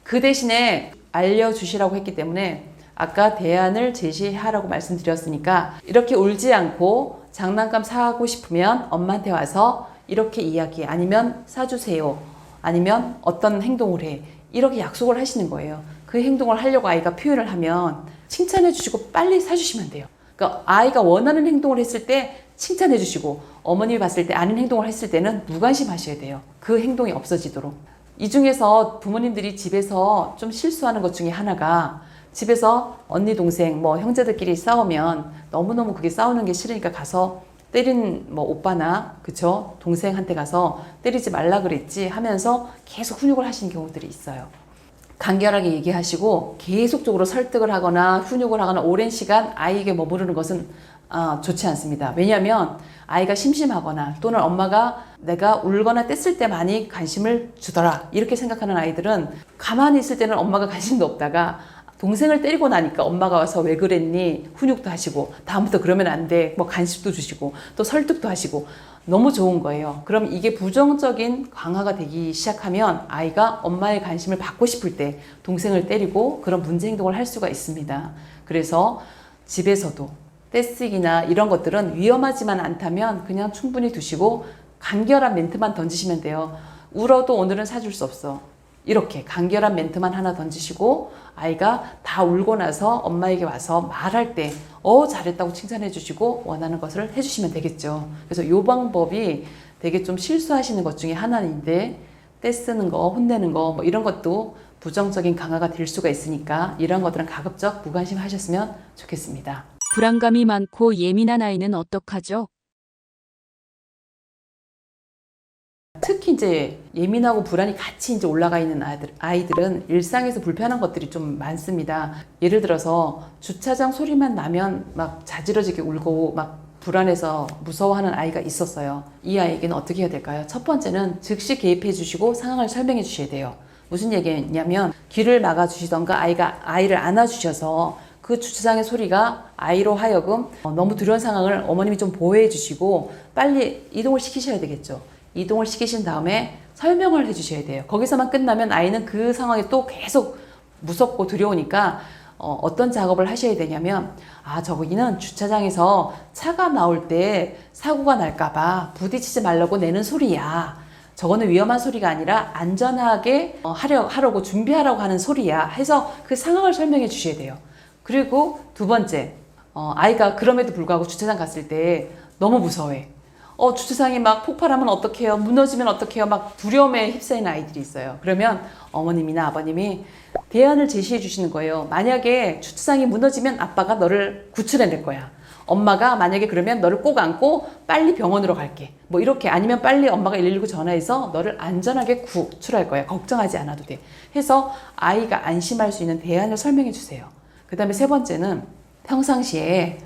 그 대신에 알려주시라고 했기 때문에 아까 대안을 제시하라고 말씀드렸으니까 이렇게 울지 않고 장난감 사고 싶으면 엄마한테 와서 이렇게 이야기, 아니면 사주세요, 아니면 어떤 행동을 해, 이렇게 약속을 하시는 거예요. 그 행동을 하려고 아이가 표현을 하면 칭찬해 주시고 빨리 사주시면 돼요. 그러니까 아이가 원하는 행동을 했을 때 칭찬해 주시고 어머님이 봤을 때 아닌 행동을 했을 때는 무관심하셔야 돼요. 그 행동이 없어지도록. 이 중에서 부모님들이 집에서 좀 실수하는 것 중에 하나가 집에서 언니 동생 형제들끼리 싸우면 너무너무 그게 싸우는 게 싫으니까 가서 때린 오빠나 그쵸 동생한테 가서 때리지 말라 그랬지 하면서 계속 훈육을 하시는 경우들이 있어요. 간결하게 얘기하시고 계속적으로 설득을 하거나 훈육을 하거나 오랜 시간 아이에게 머무르는 것은 좋지 않습니다. 왜냐하면 아이가 심심하거나 또는 엄마가 내가 울거나 뗐을 때 많이 관심을 주더라 이렇게 생각하는 아이들은 가만히 있을 때는 엄마가 관심도 없다가 동생을 때리고 나니까 엄마가 와서 왜 그랬니 훈육도 하시고 다음부터 그러면 안 돼 간식도 주시고 또 설득도 하시고 너무 좋은 거예요. 그럼 이게 부정적인 강화가 되기 시작하면 아이가 엄마의 관심을 받고 싶을 때 동생을 때리고 그런 문제 행동을 할 수가 있습니다. 그래서 집에서도 떼쓰기나 이런 것들은 위험하지만 않다면 그냥 충분히 두시고 간결한 멘트만 던지시면 돼요. 울어도 오늘은 사줄 수 없어, 이렇게 간결한 멘트만 하나 던지시고 아이가 다 울고 나서 엄마에게 와서 말할 때 잘했다고 칭찬해 주시고 원하는 것을 해주시면 되겠죠. 그래서 이 방법이 되게 좀 실수하시는 것 중에 하나인데 떼쓰는 거, 혼내는 거 이런 것도 부정적인 강화가 될 수가 있으니까 이런 것들은 가급적 무관심하셨으면 좋겠습니다. 불안감이 많고 예민한 아이는 어떡하죠? 특히 이제 예민하고 불안이 같이 이제 올라가 있는 아이들은 일상에서 불편한 것들이 좀 많습니다. 예를 들어서 주차장 소리만 나면 막 자지러지게 울고 막 불안해서 무서워하는 아이가 있었어요. 이 아이에게는 어떻게 해야 될까요? 첫 번째는 즉시 개입해 주시고 상황을 설명해 주셔야 돼요. 무슨 얘기냐면 귀를 막아 주시던가 아이를 안아 주셔서 그 주차장의 소리가 아이로 하여금 너무 두려운 상황을 어머님이 좀 보호해 주시고 빨리 이동을 시키셔야 되겠죠. 이동을 시키신 다음에 설명을 해주셔야 돼요. 거기서만 끝나면 아이는 그 상황이 또 계속 무섭고 두려우니까 어떤 작업을 하셔야 되냐면, 저기는 주차장에서 차가 나올 때 사고가 날까봐 부딪히지 말라고 내는 소리야. 저거는 위험한 소리가 아니라 안전하게 하려고 준비하라고 하는 소리야. 해서 그 상황을 설명해 주셔야 돼요. 그리고 두 번째, 아이가 그럼에도 불구하고 주차장 갔을 때 너무 무서워해. 주차장이 막 폭발하면 어떡해요? 무너지면 어떡해요? 막 두려움에 휩싸이는 아이들이 있어요. 그러면 어머님이나 아버님이 대안을 제시해 주시는 거예요. 만약에 주차장이 무너지면 아빠가 너를 구출해낼 거야. 엄마가 만약에 그러면 너를 꼭 안고 빨리 병원으로 갈게. 뭐 이렇게, 아니면 빨리 엄마가 119 전화해서 너를 안전하게 구출할 거야. 걱정하지 않아도 돼. 해서 아이가 안심할 수 있는 대안을 설명해 주세요. 그 다음에 세 번째는 평상시에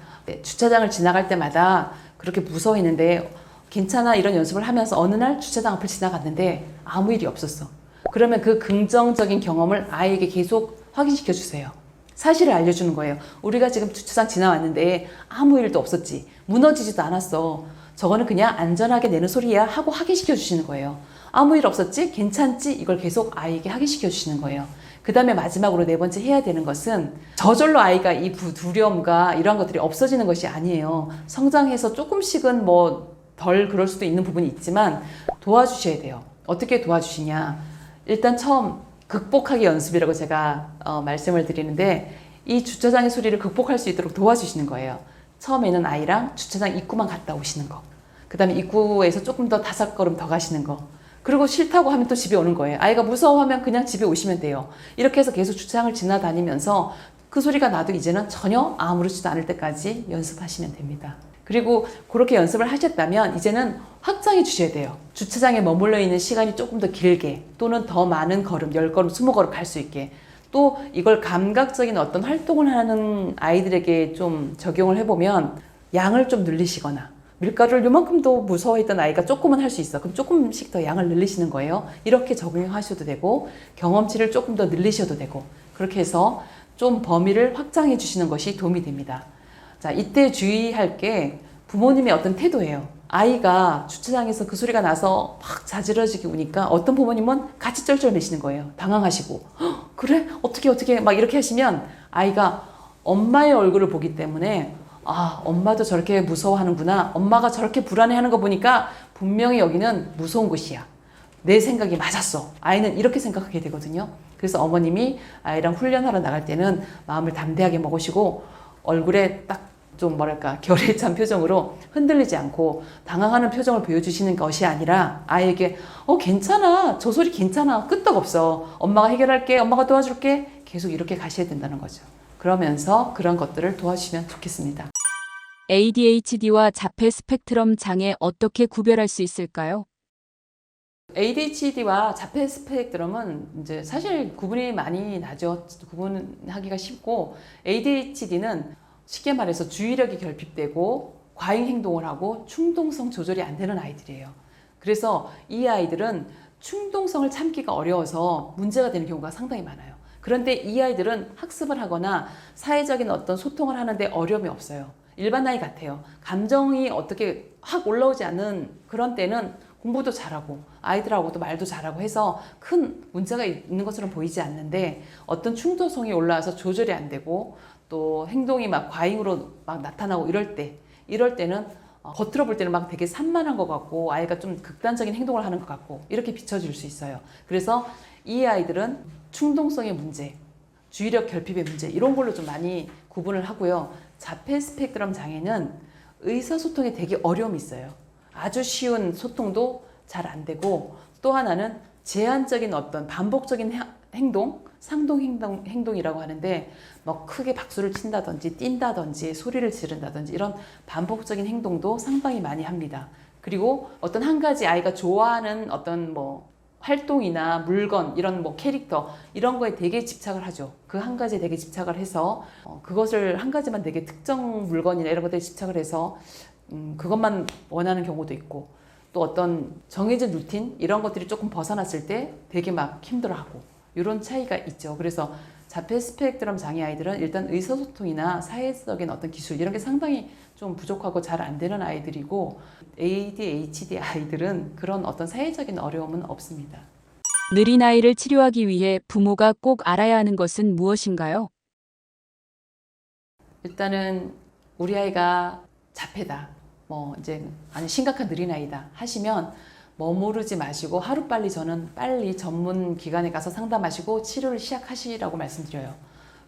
주차장을 지나갈 때마다 그렇게 무서워했는데 괜찮아 이런 연습을 하면서 어느 날 주차장 앞을 지나갔는데 아무 일이 없었어. 그러면 그 긍정적인 경험을 아이에게 계속 확인시켜 주세요. 사실을 알려주는 거예요. 우리가 지금 주차장 지나왔는데 아무 일도 없었지. 무너지지도 않았어. 저거는 그냥 안전하게 내는 소리야 하고 확인시켜 주시는 거예요. 아무 일 없었지? 괜찮지? 이걸 계속 아이에게 확인시켜 주시는 거예요. 그 다음에 마지막으로 네 번째 해야 되는 것은 저절로 아이가 이 두려움과 이러한 것들이 없어지는 것이 아니에요. 성장해서 조금씩은 덜 그럴 수도 있는 부분이 있지만 도와주셔야 돼요. 어떻게 도와주시냐. 일단 처음 극복하기 연습이라고 제가 말씀을 드리는데, 이 주차장의 소리를 극복할 수 있도록 도와주시는 거예요. 처음에는 아이랑 주차장 입구만 갔다 오시는 거. 그 다음에 입구에서 조금 더 5걸음 더 가시는 거. 그리고 싫다고 하면 또 집에 오는 거예요. 아이가 무서워하면 그냥 집에 오시면 돼요. 이렇게 해서 계속 주차장을 지나다니면서 그 소리가 나도 이제는 전혀 아무렇지도 않을 때까지 연습하시면 됩니다. 그리고 그렇게 연습을 하셨다면 이제는 확장해 주셔야 돼요. 주차장에 머물러 있는 시간이 조금 더 길게, 또는 더 많은 걸음, 10걸음, 20걸음 갈 수 있게, 또 이걸 감각적인 어떤 활동을 하는 아이들에게 좀 적용을 해보면 양을 좀 늘리시거나, 밀가루를 요만큼도 무서워했던 아이가 조금은 할 수 있어. 그럼 조금씩 더 양을 늘리시는 거예요. 이렇게 적용하셔도 되고, 경험치를 조금 더 늘리셔도 되고, 그렇게 해서 좀 범위를 확장해 주시는 것이 도움이 됩니다. 자, 이때 주의할 게 부모님의 어떤 태도예요. 아이가 주차장에서 그 소리가 나서 막 자지러지게 우니까 어떤 부모님은 같이 쩔쩔매시는 거예요. 당황하시고, 그래? 어떻게 막 이렇게 하시면 아이가 엄마의 얼굴을 보기 때문에 엄마도 저렇게 무서워하는구나. 엄마가 저렇게 불안해하는 거 보니까 분명히 여기는 무서운 곳이야. 내 생각이 맞았어. 아이는 이렇게 생각하게 되거든요. 그래서 어머님이 아이랑 훈련하러 나갈 때는 마음을 담대하게 먹으시고 얼굴에 딱 좀 결에 찬 표정으로 흔들리지 않고 당황하는 표정을 보여주시는 것이 아니라 아이에게 괜찮아. 저 소리 괜찮아. 끄떡없어. 엄마가 해결할게. 엄마가 도와줄게. 계속 이렇게 가셔야 된다는 거죠. 그러면서 그런 것들을 도와주시면 좋겠습니다. ADHD와 자폐 스펙트럼 장애 어떻게 구별할 수 있을까요? ADHD와 자폐 스펙트럼은 이제 사실 구분이 많이 나죠. 구분하기가 쉽고, ADHD는 쉽게 말해서 주의력이 결핍되고 과잉 행동을 하고 충동성 조절이 안 되는 아이들이에요. 그래서 이 아이들은 충동성을 참기가 어려워서 문제가 되는 경우가 상당히 많아요. 그런데 이 아이들은 학습을 하거나 사회적인 어떤 소통을 하는데 어려움이 없어요. 일반 아이 같아요. 감정이 어떻게 확 올라오지 않는 그런 때는 공부도 잘하고 아이들하고도 말도 잘하고 해서 큰 문제가 있는 것처럼 보이지 않는데, 어떤 충동성이 올라와서 조절이 안 되고 또 행동이 막 과잉으로 막 나타나고 이럴 때는 겉으로 볼 때는 막 되게 산만한 것 같고 아이가 좀 극단적인 행동을 하는 것 같고 이렇게 비춰질 수 있어요. 그래서 이 아이들은 충동성의 문제, 주의력 결핍의 문제, 이런 걸로 좀 많이 구분을 하고요. 자폐 스펙트럼 장애는 의사소통에 되게 어려움이 있어요. 아주 쉬운 소통도 잘 안 되고, 또 하나는 제한적인 어떤 반복적인 행동, 상동 행동이라고 하는데, 크게 박수를 친다든지 뛴다든지 소리를 지른다든지 이런 반복적인 행동도 상당히 많이 합니다. 그리고 어떤 한 가지 아이가 좋아하는 어떤 활동이나 물건, 이런 캐릭터, 이런 거에 되게 집착을 하죠. 그 한 가지에 되게 집착을 해서 그것을 한 가지만 되게 특정 물건이나 이런 것들에 집착을 해서 그것만 원하는 경우도 있고, 또 어떤 정해진 루틴 이런 것들이 조금 벗어났을 때 되게 막 힘들어하고, 이런 차이가 있죠. 그래서 자폐 스펙트럼 장애 아이들은 일단 의사소통이나 사회적인 어떤 기술 이런 게 상당히 좀 부족하고 잘 안 되는 아이들이고, ADHD 아이들은 그런 어떤 사회적인 어려움은 없습니다. 느린 아이를 치료하기 위해 부모가 꼭 알아야 하는 것은 무엇인가요? 일단은 우리 아이가 자폐다, 뭐 이제 아니 심각한 느린아이다 하시면 머무르지 마시고 하루빨리 저는 빨리 전문 기관에 가서 상담하시고 치료를 시작하시라고 말씀드려요.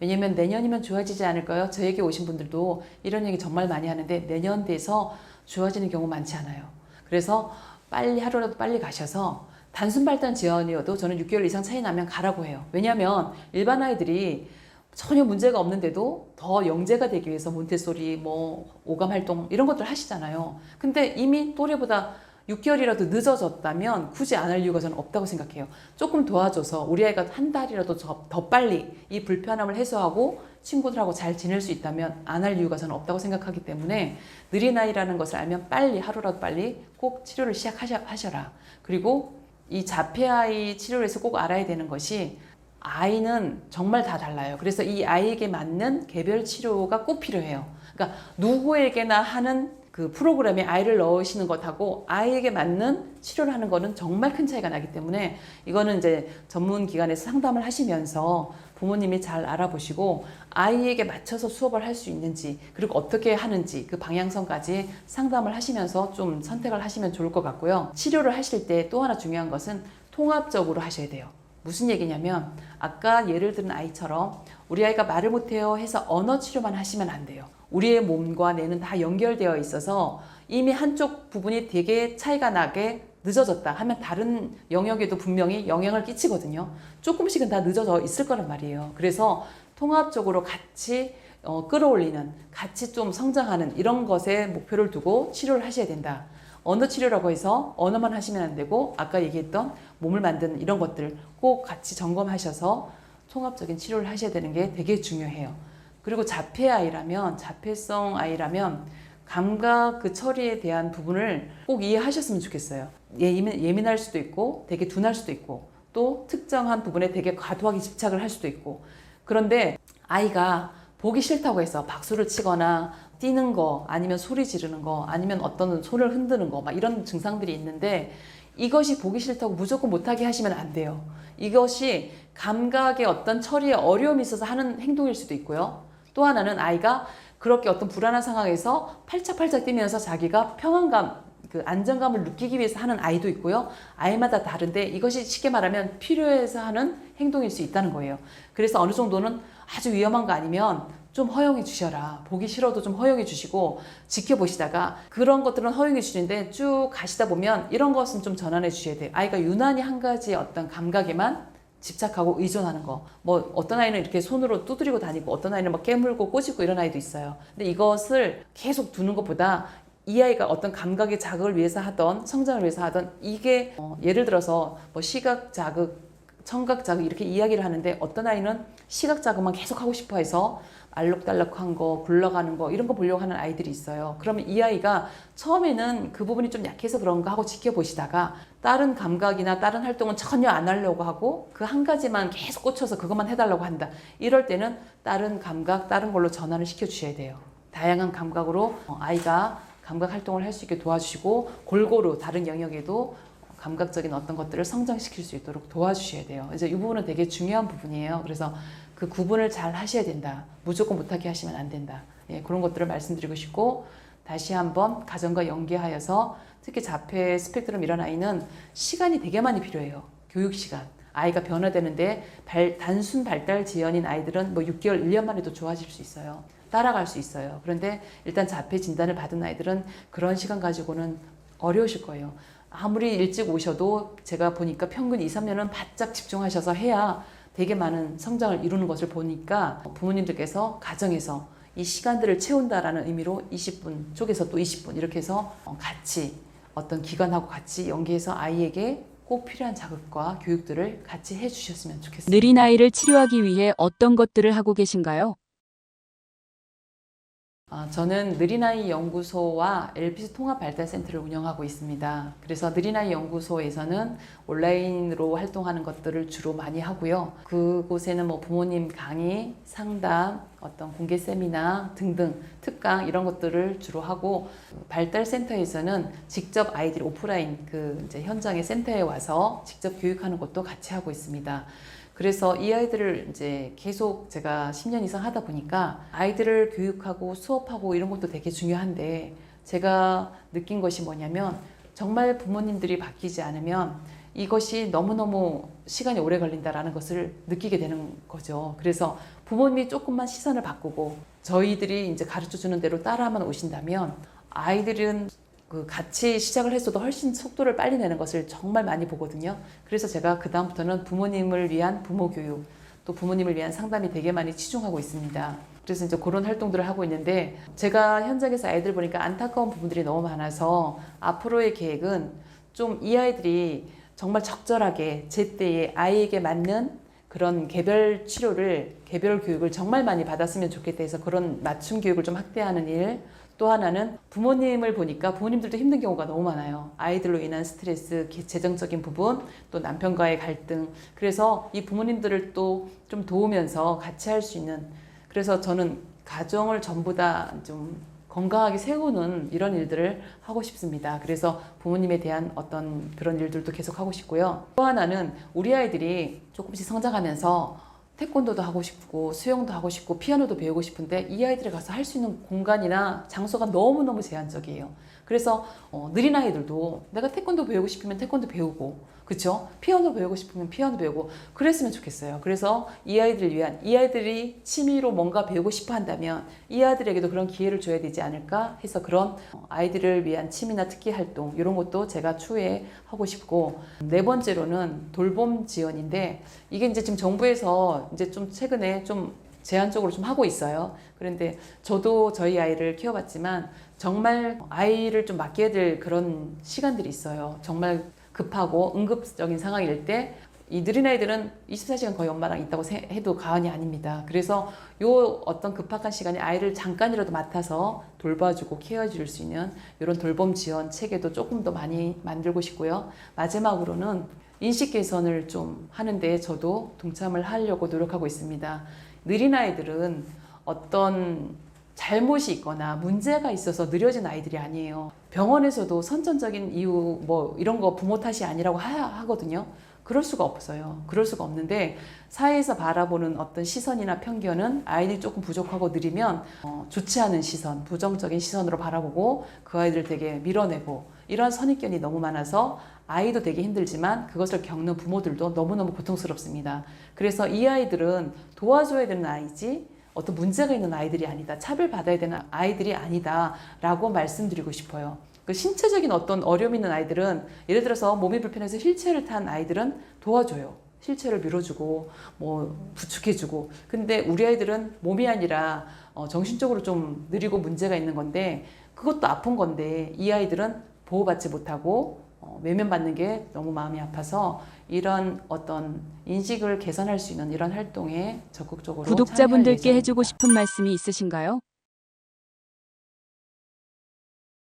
왜냐면 내년이면 좋아지지 않을까요? 저에게 오신 분들도 이런 얘기 정말 많이 하는데 내년 돼서 좋아지는 경우 많지 않아요. 그래서 빨리 하루라도 빨리 가셔서 단순 발달 지연이어도 저는 6개월 이상 차이 나면 가라고 해요. 왜냐하면 일반 아이들이 전혀 문제가 없는데도 더 영재가 되기 위해서 몬테소리, 뭐 오감 활동 이런 것들 하시잖아요. 근데 이미 또래보다 6개월이라도 늦어졌다면 굳이 안 할 이유가 저는 없다고 생각해요. 조금 도와줘서 우리 아이가 한 달이라도 더 빨리 이 불편함을 해소하고 친구들하고 잘 지낼 수 있다면 안 할 이유가 저는 없다고 생각하기 때문에 느린 아이라는 것을 알면 빨리 하루라도 빨리 꼭 치료를 시작하셔라. 그리고 이 자폐아이 치료를 해서 꼭 알아야 되는 것이 아이는 정말 다 달라요. 그래서 이 아이에게 맞는 개별 치료가 꼭 필요해요. 그러니까 누구에게나 하는 그 프로그램에 아이를 넣으시는 것하고 아이에게 맞는 치료를 하는 거는 정말 큰 차이가 나기 때문에 이거는 이제 전문 기관에서 상담을 하시면서 부모님이 잘 알아보시고 아이에게 맞춰서 수업을 할 수 있는지 그리고 어떻게 하는지 그 방향성까지 상담을 하시면서 좀 선택을 하시면 좋을 것 같고요. 치료를 하실 때 또 하나 중요한 것은 통합적으로 하셔야 돼요. 무슨 얘기냐면 아까 예를 든 아이처럼 우리 아이가 말을 못해요 해서 언어 치료만 하시면 안 돼요. 우리의 몸과 뇌는 다 연결되어 있어서 이미 한쪽 부분이 되게 차이가 나게 늦어졌다 하면 다른 영역에도 분명히 영향을 끼치거든요. 조금씩은 다 늦어져 있을 거란 말이에요. 그래서 통합적으로 같이 끌어올리는, 같이 좀 성장하는 이런 것에 목표를 두고 치료를 하셔야 된다. 언어 치료라고 해서 언어만 하시면 안 되고 아까 얘기했던 몸을 만드는 이런 것들 꼭 같이 점검하셔서 통합적인 치료를 하셔야 되는 게 되게 중요해요. 그리고 자폐성 아이라면 감각 그 처리에 대한 부분을 꼭 이해하셨으면 좋겠어요. 예민할 수도 있고 되게 둔할 수도 있고 또 특정한 부분에 되게 과도하게 집착을 할 수도 있고 그런데 아이가 보기 싫다고 해서 박수를 치거나 뛰는 거 아니면 소리 지르는 거 아니면 어떤 손을 흔드는 거 막 이런 증상들이 있는데 이것이 보기 싫다고 무조건 못하게 하시면 안 돼요. 이것이 감각의 어떤 처리에 어려움이 있어서 하는 행동일 수도 있고요. 또 하나는 아이가 그렇게 어떤 불안한 상황에서 팔짝팔짝 뛰면서 자기가 평안감, 그 안정감을 느끼기 위해서 하는 아이도 있고요. 아이마다 다른데 이것이 쉽게 말하면 필요해서 하는 행동일 수 있다는 거예요. 그래서 어느 정도는 아주 위험한 거 아니면 좀 허용해 주셔라. 보기 싫어도 좀 허용해 주시고 지켜보시다가 그런 것들은 허용해 주시는데 쭉 가시다 보면 이런 것은 좀 전환해 주셔야 돼요. 아이가 유난히 한 가지 어떤 감각에만 집착하고 의존하는 거. 뭐 어떤 아이는 이렇게 손으로 두드리고 다니고 어떤 아이는 막 깨물고 꼬집고 이런 아이도 있어요. 근데 이것을 계속 두는 것보다 이 아이가 어떤 감각의 자극을 위해서 하던 성장을 위해서 하던 이게 예를 들어서 뭐 시각 자극, 청각 자극 이렇게 이야기를 하는데 어떤 아이는 시각 자극만 계속 하고 싶어 해서 알록달록한 거, 굴러가는 거 이런 거 보려고 하는 아이들이 있어요. 그러면 이 아이가 처음에는 그 부분이 좀 약해서 그런가 하고 지켜보시다가 다른 감각이나 다른 활동은 전혀 안 하려고 하고 그 한 가지만 계속 꽂혀서 그것만 해달라고 한다. 이럴 때는 다른 감각, 다른 걸로 전환을 시켜주셔야 돼요. 다양한 감각으로 아이가 감각 활동을 할 수 있게 도와주시고 골고루 다른 영역에도 감각적인 어떤 것들을 성장시킬 수 있도록 도와주셔야 돼요. 이제 이 부분은 되게 중요한 부분이에요. 그래서 그 구분을 잘 하셔야 된다. 무조건 못하게 하시면 안 된다. 예, 그런 것들을 말씀드리고 싶고 다시 한번 가정과 연계하여서 특히 자폐 스펙트럼 이런 아이는 시간이 되게 많이 필요해요. 교육 시간. 아이가 변화되는데 단순 발달 지연인 아이들은 뭐 6개월, 1년 만에도 좋아질 수 있어요. 따라갈 수 있어요. 그런데 일단 자폐 진단을 받은 아이들은 그런 시간 가지고는 어려우실 거예요. 아무리 일찍 오셔도 제가 보니까 평균 2, 3년은 바짝 집중하셔서 해야 되게 많은 성장을 이루는 것을 보니까 부모님들께서 가정에서 이 시간들을 채운다라는 의미로 20분 쪽에서 또 20분 이렇게 해서 같이 어떤 기관하고 같이 연계해서 아이에게 꼭 필요한 자극과 교육들을 같이 해주셨으면 좋겠습니다. 느린 아이를 치료하기 위해 어떤 것들을 하고 계신가요? 저는 느린아이 연구소와 LPS 통합발달센터를 운영하고 있습니다. 그래서 느린아이 연구소에서는 온라인으로 활동하는 것들을 주로 많이 하고요. 그곳에는 뭐 부모님 강의, 상담, 어떤 공개 세미나 등등 특강 이런 것들을 주로 하고 발달센터에서는 직접 아이들이 오프라인 그 이제 현장의 센터에 와서 직접 교육하는 것도 같이 하고 있습니다. 그래서 이 아이들을 이제 계속 제가 10년 이상 하다 보니까 아이들을 교육하고 수업하고 이런 것도 되게 중요한데 제가 느낀 것이 뭐냐면 정말 부모님들이 바뀌지 않으면 이것이 너무너무 시간이 오래 걸린다라는 것을 느끼게 되는 거죠. 그래서 부모님이 조금만 시선을 바꾸고 저희들이 이제 가르쳐 주는 대로 따라만 오신다면 아이들은 그 같이 시작을 했어도 훨씬 속도를 빨리 내는 것을 정말 많이 보거든요. 그래서 제가 그다음부터는 부모님을 위한 부모 교육, 또 부모님을 위한 상담이 되게 많이 치중하고 있습니다. 그래서 이제 그런 활동들을 하고 있는데 제가 현장에서 아이들 보니까 안타까운 부분들이 너무 많아서 앞으로의 계획은 좀 이 아이들이 정말 적절하게 제때에 아이에게 맞는 그런 개별 치료를, 개별 교육을 정말 많이 받았으면 좋겠다 해서 그런 맞춤 교육을 좀 확대하는 일. 또 하나는 부모님을 보니까 부모님들도 힘든 경우가 너무 많아요. 아이들로 인한 스트레스, 재정적인 부분, 또 남편과의 갈등. 그래서 이 부모님들을 또 좀 도우면서 같이 할 수 있는, 그래서 저는 가정을 전부 다 좀 건강하게 세우는 이런 일들을 하고 싶습니다. 그래서 부모님에 대한 어떤 그런 일들도 계속 하고 싶고요. 또 하나는 우리 아이들이 조금씩 성장하면서 태권도도 하고 싶고 수영도 하고 싶고 피아노도 배우고 싶은데 이 아이들이 가서 할 수 있는 공간이나 장소가 너무너무 제한적이에요. 그래서 느린 아이들도 내가 태권도 배우고 싶으면 태권도 배우고, 그쵸? 피아노 배우고 싶으면 피아노 배우고 그랬으면 좋겠어요. 그래서 이 아이들을 위한, 이 아이들이 취미로 뭔가 배우고 싶어 한다면 이 아이들에게도 그런 기회를 줘야 되지 않을까 해서 그런 아이들을 위한 취미나 특기 활동 이런 것도 제가 추후에 하고 싶고, 네 번째로는 돌봄 지원인데 이게 이제 지금 정부에서 이제 좀 최근에 좀 제한적으로 좀 하고 있어요. 그런데 저도 저희 아이를 키워봤지만 정말 아이를 좀 맡겨야 될 그런 시간들이 있어요. 정말 급하고 응급적인 상황일 때 이 느린 아이들은 24시간 거의 엄마랑 있다고 해도 과언이 아닙니다. 그래서 요 어떤 급박한 시간에 아이를 잠깐이라도 맡아서 돌봐주고 케어해 줄 수 있는 이런 돌봄 지원 체계도 조금 더 많이 만들고 싶고요. 마지막으로는 인식 개선을 좀 하는데 저도 동참을 하려고 노력하고 있습니다. 느린 아이들은 어떤 잘못이 있거나 문제가 있어서 느려진 아이들이 아니에요. 병원에서도 선천적인 이유 뭐 이런 거 부모 탓이 아니라고 하거든요. 그럴 수가 없어요. 그럴 수가 없는데 사회에서 바라보는 어떤 시선이나 편견은 아이들이 조금 부족하고 느리면 좋지 않은 시선, 부정적인 시선으로 바라보고 그 아이들을 되게 밀어내고 이런 선입견이 너무 많아서 아이도 되게 힘들지만 그것을 겪는 부모들도 너무너무 고통스럽습니다. 그래서 이 아이들은 도와줘야 되는 아이지 어떤 문제가 있는 아이들이 아니다, 차별받아야 되는 아이들이 아니다 라고 말씀드리고 싶어요. 그 신체적인 어떤 어려움이 있는 아이들은, 예를 들어서 몸이 불편해서 휠체어를 탄 아이들은 도와줘요. 휠체어를 밀어주고 뭐 부축해주고. 근데 우리 아이들은 몸이 아니라 정신적으로 좀 느리고 문제가 있는 건데 그것도 아픈 건데 이 아이들은 보호받지 못하고 외면받는 게 너무 마음이 아파서 이런 어떤 인식을 개선할 수 있는 이런 활동에 적극적으로 구독자분들께 참여할 해주고 예정입니다. 싶은 말씀이 있으신가요?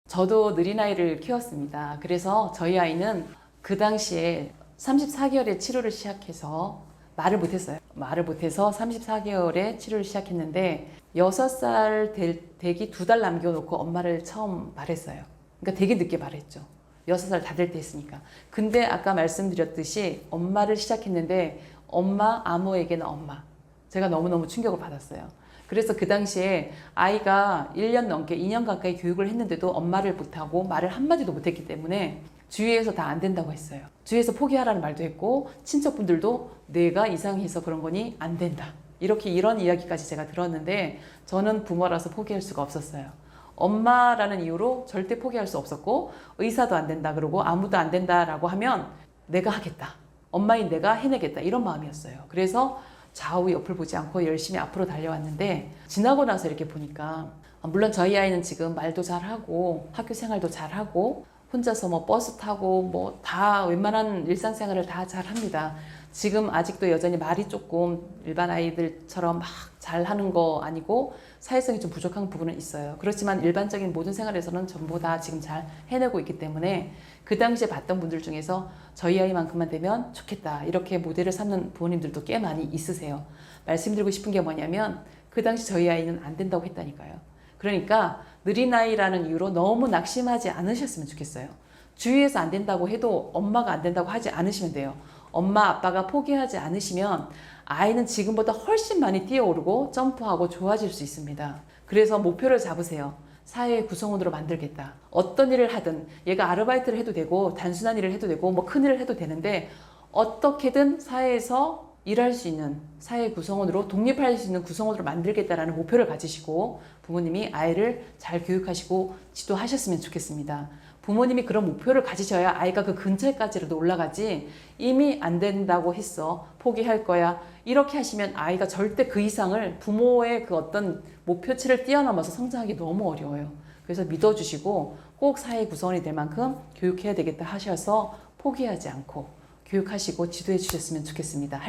저도 느린 아이를 키웠습니다. 그래서 저희 아이는 그 당시에 34개월에 치료를 시작해서 말을 못했어요. 말을 못해서 34개월에 치료를 시작했는데 6살 되기 2달 남겨놓고 엄마를 처음 말했어요. 그러니까 되게 늦게 말했죠. 6살 다 될 때 했으니까. 근데 아까 말씀드렸듯이 엄마를 시작했는데 엄마, 아무에게나 엄마. 제가 너무너무 충격을 받았어요. 그래서 그 당시에 아이가 1년 넘게 2년 가까이 교육을 했는데도 엄마를 못하고 말을 한마디도 못했기 때문에 주위에서 다 안 된다고 했어요. 주위에서 포기하라는 말도 했고 친척분들도 내가 이상해서 그런 거니 안 된다. 이런 이야기까지 제가 들었는데 저는 부모라서 포기할 수가 없었어요. 엄마라는 이유로 절대 포기할 수 없었고 의사도 안 된다 그러고 아무도 안 된다라고 하면 내가 하겠다. 엄마인 내가 해내겠다. 이런 마음이었어요. 그래서 좌우 옆을 보지 않고 열심히 앞으로 달려왔는데 지나고 나서 이렇게 보니까 물론 저희 아이는 지금 말도 잘하고 학교 생활도 잘하고 혼자서 뭐 버스 타고 뭐 다 웬만한 일상생활을 다 잘합니다. 지금 아직도 여전히 말이 조금 일반 아이들처럼 막 잘하는 거 아니고 사회성이 좀 부족한 부분은 있어요. 그렇지만 일반적인 모든 생활에서는 전부 다 지금 잘 해내고 있기 때문에 그 당시에 봤던 분들 중에서 저희 아이만큼만 되면 좋겠다 이렇게 모델을 삼는 부모님들도 꽤 많이 있으세요. 말씀드리고 싶은 게 뭐냐면 그 당시 저희 아이는 안 된다고 했다니까요. 그러니까 느린 아이라는 이유로 너무 낙심하지 않으셨으면 좋겠어요. 주위에서 안 된다고 해도 엄마가 안 된다고 하지 않으시면 돼요. 엄마 아빠가 포기하지 않으시면 아이는 지금보다 훨씬 많이 뛰어오르고 점프하고 좋아질 수 있습니다. 그래서 목표를 잡으세요. 사회의 구성원으로 만들겠다. 어떤 일을 하든 얘가 아르바이트를 해도 되고 단순한 일을 해도 되고 뭐 큰 일을 해도 되는데 어떻게든 사회에서 일할 수 있는 사회 구성원으로 독립할 수 있는 구성원으로 만들겠다라는 목표를 가지시고 부모님이 아이를 잘 교육하시고 지도하셨으면 좋겠습니다. 부모님이 그런 목표를 가지셔야 아이가 그 근처에까지라도 올라가지 이미 안 된다고 했어. 포기할 거야. 이렇게 하시면 아이가 절대 그 이상을 부모의 그 어떤 목표치를 뛰어넘어서 성장하기 너무 어려워요. 그래서 믿어주시고 꼭 사회 구성원이 될 만큼 교육해야 되겠다 하셔서 포기하지 않고 교육하시고 지도해 주셨으면 좋겠습니다.